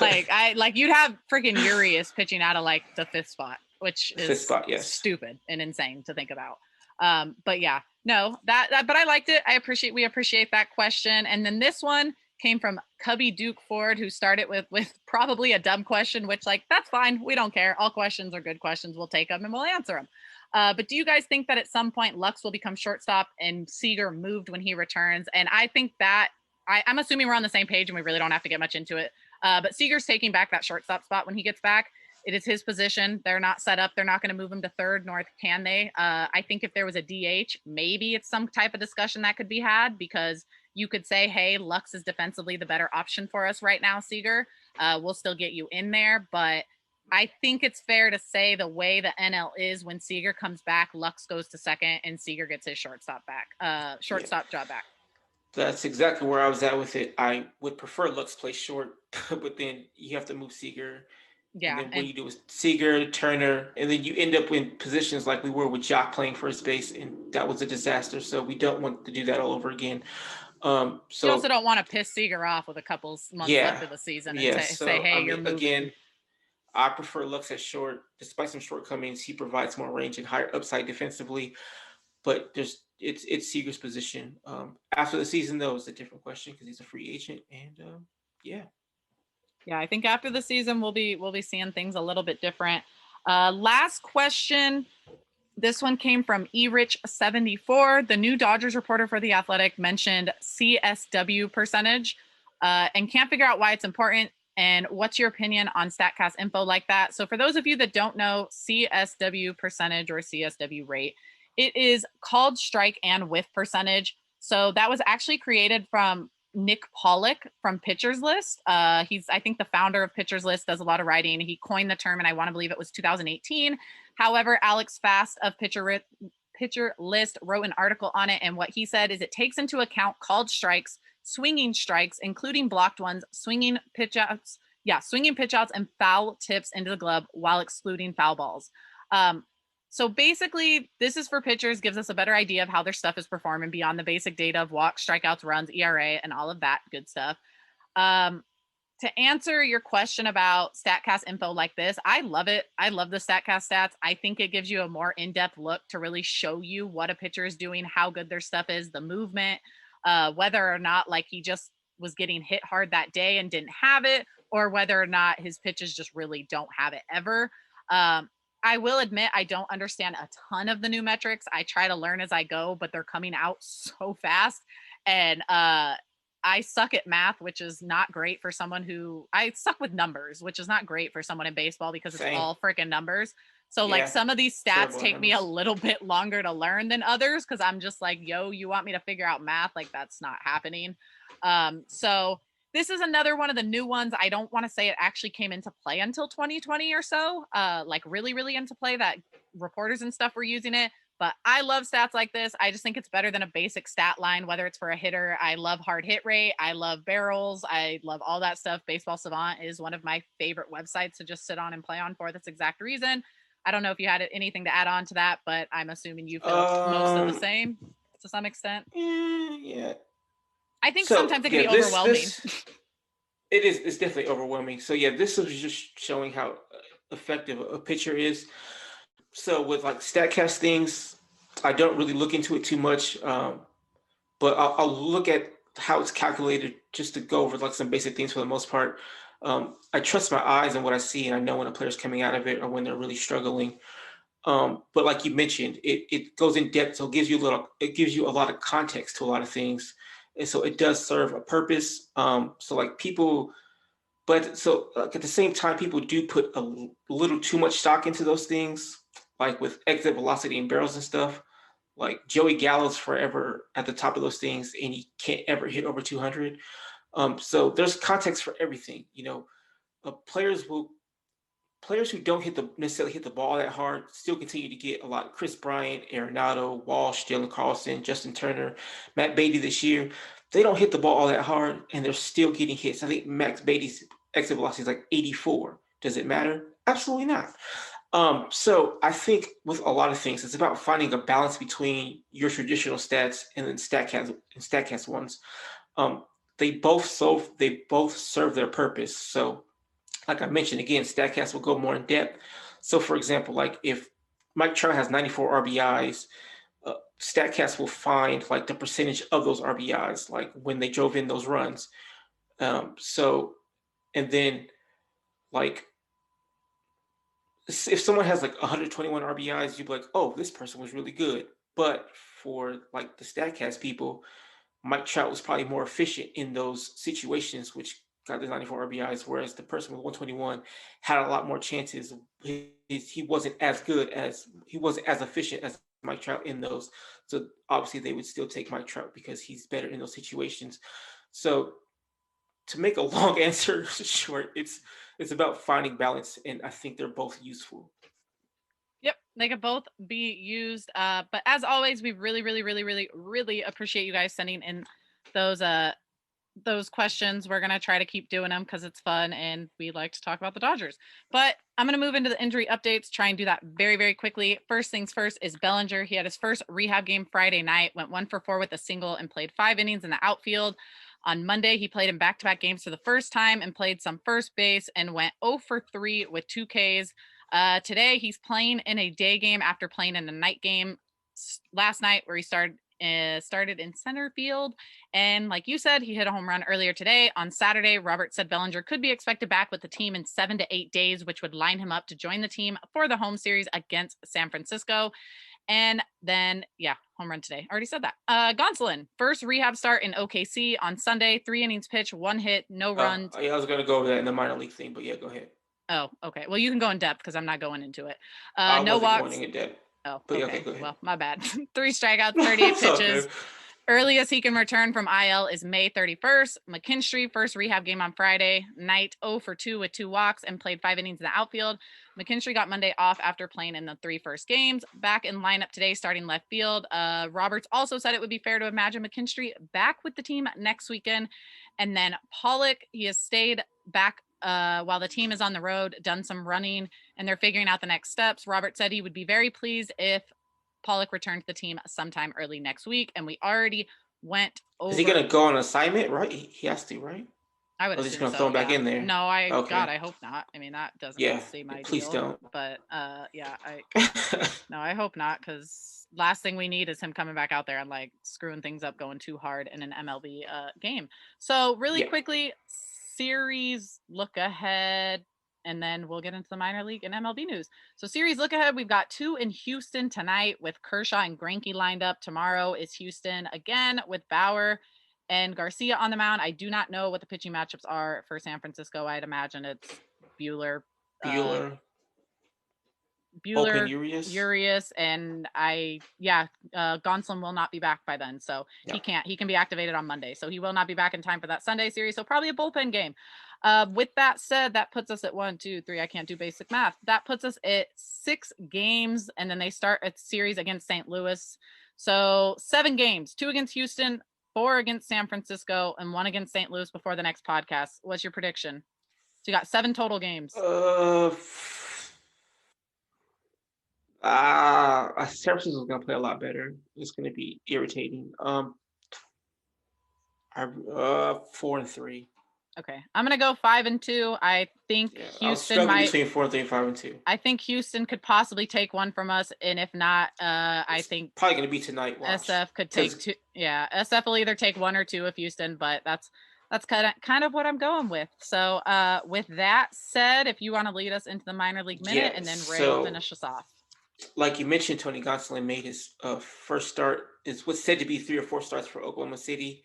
like you'd have freaking Urias pitching out of like the fifth spot, which Fifth is spot, yes. stupid and insane to think about. But yeah, no, that but I liked it. We appreciate that question. And then this one came from Cubby Duke Ford, who started with probably a dumb question, which like that's fine. We don't care. All questions are good questions. We'll take them and we'll answer them. But do you guys think that at some point Lux will become shortstop and Seager moved when he returns? And I think that I'm assuming we're on the same page and we really don't have to get much into it. But Seager's taking back that shortstop spot when he gets back. It is his position. They're not set up. They're not going to move him to third, nor can they. I think if there was a DH, maybe it's some type of discussion that could be had, because you could say, hey, Lux is defensively the better option for us right now, Seager. We'll still get you in there. But I think it's fair to say the way the NL is, when Seager comes back, Lux goes to second and Seager gets his shortstop job back. That's exactly where I was at with it. I would prefer Lux play short, but then you have to move Seager. Yeah. And then what you do is Seager, Turner, and then you end up in positions like we were with Jock playing first base, and that was a disaster. So we don't want to do that all over again. So you also don't want to piss Seager off with a couple months left of the season and say, hey, you're moving. Again, I prefer Lux at short. Despite some shortcomings, he provides more range and higher upside defensively. But it's Seager's position. After the season, though, it's a different question because he's a free agent, and yeah. Yeah, I think after the season we'll be seeing things a little bit different. Last question. This one came from eRich74. The new Dodgers reporter for The Athletic mentioned CSW percentage and can't figure out why it's important. And what's your opinion on StatCast info like that? So for those of you that don't know, CSW percentage or CSW rate, it is called strike and whiff percentage. So that was actually created from Nick Pollock from Pitchers List. He's, I think, the founder of Pitchers List, does a lot of writing. He coined the term, and I want to believe it was 2018. However, Alex Fast of Pitcher List wrote an article on it, and what he said is it takes into account called strikes, swinging strikes, including blocked ones, swinging pitch outs, and foul tips into the glove while excluding foul balls. So basically, this is for pitchers, gives us a better idea of how their stuff is performing beyond the basic data of walks, strikeouts, runs, ERA, and all of that good stuff. To answer your question about StatCast info like this, I love it. I love the StatCast stats. I think it gives you a more in-depth look to really show you what a pitcher is doing, how good their stuff is, the movement, whether or not like he just was getting hit hard that day and didn't have it, or whether or not his pitches just really don't have it ever. I will admit I don't understand a ton of the new metrics. I try to learn as I go, but they're coming out so fast. And I suck at math, which is not great for someone who I suck with numbers, which is not great for someone in baseball because it's all freaking numbers. So like some of these stats take me a little bit longer to learn than others because I'm just like, yo, you want me to figure out math? Like that's not happening. So this is another one of the new ones. I don't want to say it actually came into play until 2020 or so, like really, really into play that reporters and stuff were using it. But I love stats like this. I just think it's better than a basic stat line, whether it's for a hitter. I love hard hit rate. I love barrels. I love all that stuff. Baseball Savant is one of my favorite websites to just sit on and play on for this exact reason. I don't know if you had anything to add on to that, but I'm assuming you feel most of the same to some extent. Yeah. I think sometimes it can be overwhelming. It's definitely overwhelming. So yeah, this was just showing how effective a pitcher is. So with like StatCast things, I don't really look into it too much, but I'll look at how it's calculated just to go over like some basic things for the most part. I trust my eyes and what I see, and I know when a player's coming out of it or when they're really struggling. But like you mentioned, it goes in depth, so it gives you a lot of context to a lot of things, and so it does serve a purpose. So like people. But so like at the same time, people do put a little too much stock into those things, like with exit velocity and barrels and stuff. Like Joey Gallo's forever at the top of those things, and he can't ever hit over 200. So there's context for everything. You know, players who don't necessarily hit the ball that hard still continue to get a lot. Chris Bryant, Arenado, Walsh, Dylan Carlson, Justin Turner, Matt Beatty this year, they don't hit the ball all that hard, and they're still getting hits. I think Max Beatty's exit velocity is like 84, Does it matter? Absolutely not. So I think with a lot of things, it's about finding a balance between your traditional stats and then StatCast ones. Um, they both serve their purpose. So, like I mentioned again, StatCast will go more in depth. So, for example, like if Mike Trout has 94 RBIs, StatCast will find like the percentage of those RBIs, like when they drove in those runs. So, and then like if someone has like 121 RBIs, you'd be like, oh, this person was really good. But for like the StatCast people, Mike Trout was probably more efficient in those situations, which got the 94 RBIs, whereas the person with 121 had a lot more chances. He wasn't as efficient as Mike Trout in those. So obviously they would still take Mike Trout because he's better in those situations. So to make a long answer short, it's about finding balance, and I think they're both useful. Yep, they could both be used. But as always, we really, really, really, really, really appreciate you guys sending in those questions. We're gonna try to keep doing them because it's fun and we like to talk about the Dodgers. But I'm gonna move into the injury updates. Try and do that very, very quickly. First things first is Bellinger. He had his first rehab game Friday night. Went 1 for 4 with a single and played 5 innings in the outfield. On Monday, he played in back-to-back games for the first time and played some first base and went 0 for 3 with 2 Ks. Today, he's playing in a day game after playing in a night game last night where he started in center field. And like you said, he hit a home run earlier today. On Saturday, Robert said Bellinger could be expected back with the team in 7 to 8 days, which would line him up to join the team for the home series against San Francisco. And then, home run today. Already said that. Gonsolin, first rehab start in OKC on Sunday, 3 innings pitched, 1 hit, no runs. I was going to go over that in the minor league thing, but yeah, go ahead. Oh, okay. Well, you can go in depth because I'm not going into it. I no wasn't walks. going in depth. Oh, but okay. Go ahead. Well, my bad. 3 strikeouts, 38 pitches. Earliest he can return from IL is May 31st. McKinstry, first rehab game on Friday night, 0 for 2 with 2 walks and played 5 innings in the outfield. McKinstry got Monday off after playing in the 3 first games. Back in lineup today, starting left field. Roberts also said it would be fair to imagine McKinstry back with the team next weekend. And then Pollock, he has stayed back while the team is on the road, done some running, and they're figuring out the next steps. Robert said he would be very pleased if Pollock returned to the team sometime early next week, and we already went over. Is he going to go on assignment, right? He has to, right? I would. Or just going to throw him back in there? No, God, I hope not. I mean, that doesn't seem ideal. Please don't. But no, I hope not, because last thing we need is him coming back out there and like screwing things up, going too hard in an MLB game. So really quickly, series look ahead. And then we'll get into the minor league and MLB news. So series look ahead, we've got 2 in Houston tonight with Kershaw and Greinke lined up. Tomorrow is Houston again with Bauer and Garcia on the mound. I do not know what the pitching matchups are for San Francisco. I'd imagine it's Buehler, Urias, and Gonsolin will not be back by then, so he can be activated on Monday, so he will not be back in time for that Sunday series, so probably a bullpen game. With that said, that puts us at 1, 2, 3. I can't do basic math. That puts us at 6 games, and then they start a series against St. Louis. So 7 games, 2 against Houston, 4 against San Francisco, and 1 against St. Louis before the next podcast. What's your prediction? So you got 7 total games. San Francisco is going to play a lot better. It's going to be irritating. 4-3. Okay, I'm gonna go 5-2. I think Houston might between 4-3 and 5-2. I think Houston could possibly take 1 from us, and if not, I think probably gonna be tonight. SF could take 2. Yeah, SF will either take 1 or 2 of Houston, but that's kind of what I'm going with. So, with that said, if you want to lead us into the minor league minute, and then Ray will finish us off. Like you mentioned, Tony Gonsolin made his first start. It's what's said to be 3 or 4 starts for Oklahoma City.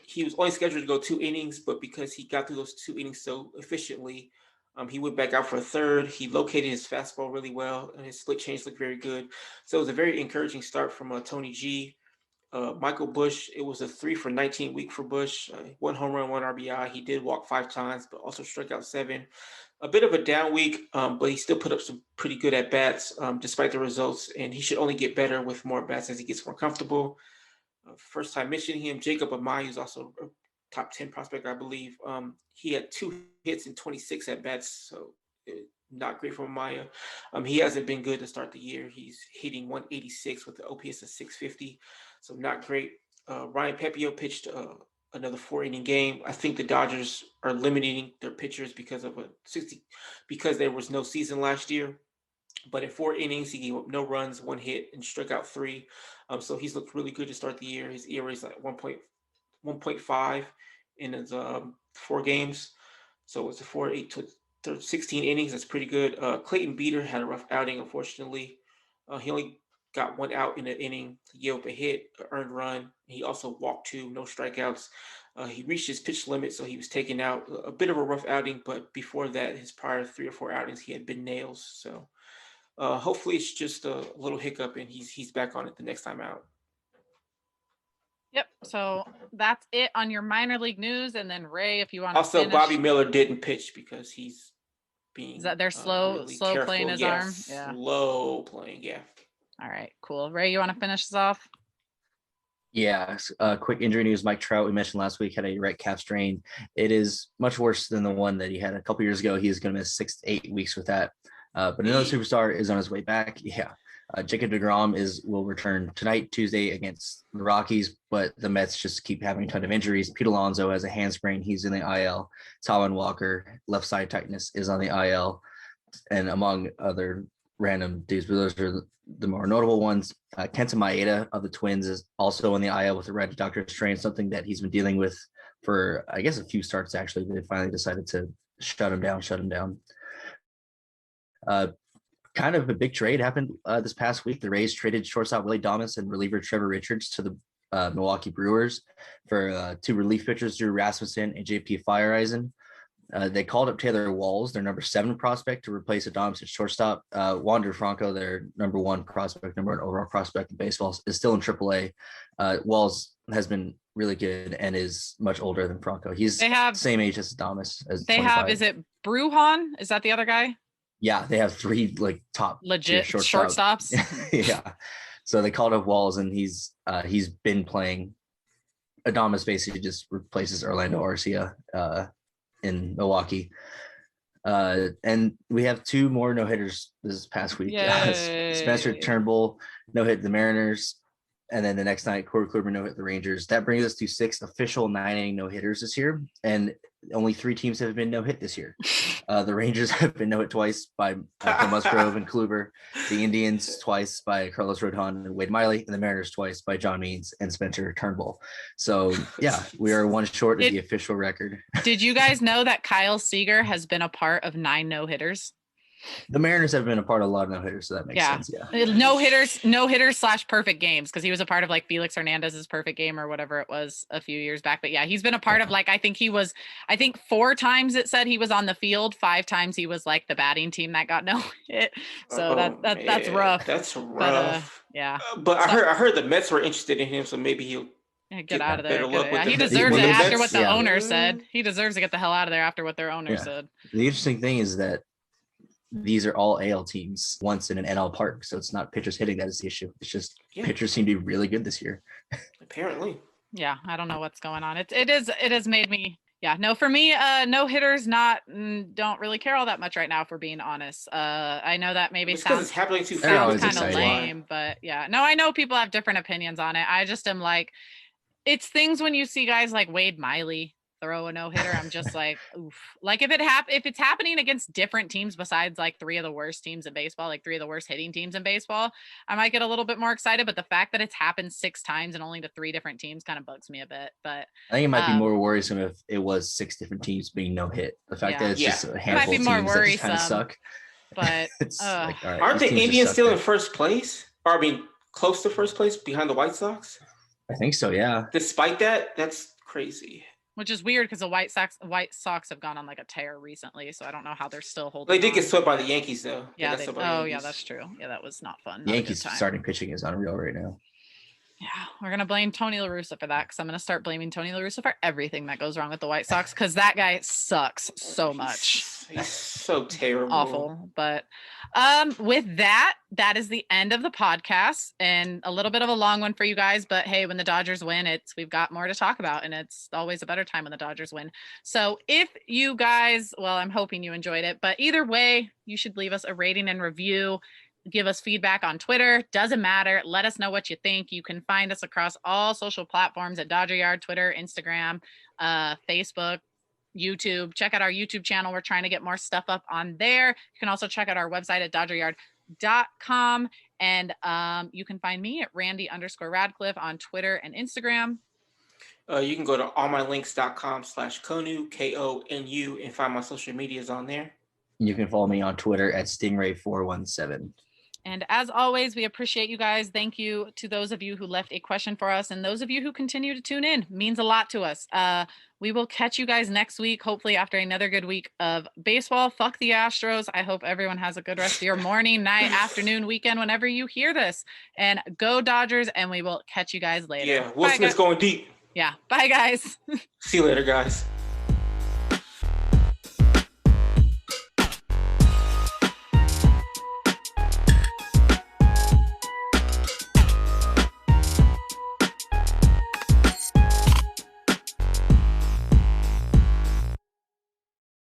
He was only scheduled to go 2 innings, but because he got through those 2 innings so efficiently, he went back out for a third. He located his fastball really well, and his split change looked very good. So it was a very encouraging start from Tony G. Michael Busch, it was a 3 for 19 week for Busch. 1 home run, 1 RBI. He did walk 5 times, but also struck out 7. A bit of a down week, but he still put up some pretty good at-bats despite the results, and he should only get better with more at-bats as he gets more comfortable. First time mentioning him, Jacob Amaya is also a top 10 prospect, I believe. He had 2 hits and 26 at bats, so not great for Maya. He hasn't been good to start the year. He's hitting 186 with the OPS of 650, so not great. Ryan Pepio pitched another 4-inning game. I think the Dodgers are limiting their pitchers because there was no season last year. But in 4 innings, he gave up no runs, 1 hit, and struck out 3. So he's looked really good to start the year. His ERA is like 1.5 in his 4 games. So it's a 4-8 to 16 innings. That's pretty good. Clayton Beater had a rough outing, unfortunately. He only got 1 out in an inning. He gave up a hit, an earned run. He also walked 2, no strikeouts. He reached his pitch limit, so he was taken out. A bit of a rough outing, but before that, his prior 3 or 4 outings, he had been nails. So hopefully it's just a little hiccup and he's back on it the next time out. Yep. So that's it on your minor league news. And then Ray, if you want to Also, finish. Bobby Miller didn't pitch because he's being Is that they're slow really playing his arm? Yeah. Slow playing, yeah. All right, cool. Ray, you want to finish this off? Yeah, quick injury news. Mike Trout, we mentioned last week, had a right calf strain. It is much worse than the one that he had a couple years ago. He is going to miss 6 to 8 weeks with that. But another superstar is on his way back. Yeah. Jacob deGrom will return tonight, Tuesday, against the Rockies, but the Mets just keep having a ton of injuries. Pete Alonso has a hand sprain. He's in the IL. Taijuan Walker, left side tightness, is on the IL, and among other random dudes, but those are the more notable ones. Kenta Maeda of the Twins is also on the IL with a red doctor strain, something that he's been dealing with for, I guess, a few starts, actually. They finally decided to shut him down. Kind of a big trade happened this past week. The Rays traded shortstop Willie Damas and reliever Trevor Richards to the Milwaukee Brewers for 2 relief pitchers, Drew Rasmussen and JP Fireeisen. They called up Taylor Walls, their number 7 prospect, to replace Adames at shortstop. Wander Franco, their number 1 prospect, number 1 overall prospect in baseball, is still in AAA. Walls has been really good and is much older than Franco. He's same age as Adames. Is it Bruhan? Is that the other guy? Yeah, they have 3 like top legit shortstops. Yeah, so they called up Walls, and he's been playing. Adames basically just replaces Orlando Arcia in Milwaukee, and we have 2 more no hitters this past week. Spencer Turnbull no hit the Mariners, and then the next night Corey Kluber no hit the Rangers. That brings us to 6 official 9-inning no hitters this year, and only 3 teams have been no hit this year. The Rangers have been no hit twice by Phil Musgrove and Kluber, the Indians twice by Carlos Rodon and Wade Miley, and the Mariners twice by John Means and Spencer Turnbull. So yeah, we are 1 short of the official record. Did you guys know that Kyle Seager has been a part of 9 no hitters? The Mariners have been a part of a lot of no hitters, so that makes sense. Yeah, no hitters / perfect games, because he was a part of like Felix Hernandez's perfect game or whatever it was a few years back. But yeah, he's been a part of like I think 4 times it said he was on the field, 5 times he was like the batting team that got no hit. So that's rough. That's rough. But, yeah. But I heard the Mets were interested in him, so maybe he'll get out of there. He deserves it after what the owner said. He deserves to get the hell out of there after what their owner said. The interesting thing is that these are all AL teams once in an NL park, so it's not pitchers hitting that is the issue. It's just pitchers seem to be really good this year. Apparently. Yeah, I don't know what's going on. It has made me for me, no hitters don't really care all that much right now, for being honest. I know that maybe sounds kind of lame, but yeah. No, I know people have different opinions on it. I just am like, it's things when you see guys like Wade Miley throw a no-hitter, I'm just like, oof. Like if it's happening against different teams besides like 3 of the worst teams in baseball, like 3 of the worst hitting teams in baseball, I might get a little bit more excited. But the fact that it's happened 6 times and only to 3 different teams kind of bugs me a bit. But I think it might be more worrisome if it was 6 different teams being no hit. The fact that it's just a handful of teams that just kind of suck. But like, right, aren't the Indians still in first place? Or I mean, close to first place behind the White Sox? I think so, yeah. Despite that, that's crazy. Which is weird because the White Sox have gone on like a tear recently, so I don't know how they're still holding. They did get swept by the Yankees, though. Yeah. Yeah, that's true. Yeah, that was not fun. Yankees starting pitching is unreal right now. Yeah, we're gonna blame Tony La Russa for that because I'm gonna start blaming Tony La Russa for everything that goes wrong with the White Sox because that guy sucks so much. He's so terrible. Awful. But with that, that is the end of the podcast and a little bit of a long one for you guys. But hey, when the Dodgers win, we've got more to talk about, and it's always a better time when the Dodgers win. So if you guys, well, I'm hoping you enjoyed it, but either way, you should leave us a rating and review. Give us feedback on Twitter. Doesn't matter. Let us know what you think. You can find us across all social platforms at Dodger Yard, Twitter, Instagram, Facebook, YouTube. Check out our YouTube channel. We're trying to get more stuff up on there. You can also check out our website at dodgeryard.com. And you can find me at Randy_Radcliffe on Twitter and Instagram. You can go to allmylinks.com/Konu, Konu, and find my social medias on there. You can follow me on Twitter at Stingray417. And as always, we appreciate you guys. Thank you to those of you who left a question for us and those of you who continue to tune in. It means a lot to us. We will catch you guys next week, hopefully after another good week of baseball. Fuck the Astros. I hope everyone has a good rest of your morning, night, afternoon, weekend, whenever you hear this. And go Dodgers, and we will catch you guys later. Yeah, Will Smith's going deep. Yeah. Bye, guys. See you later, guys.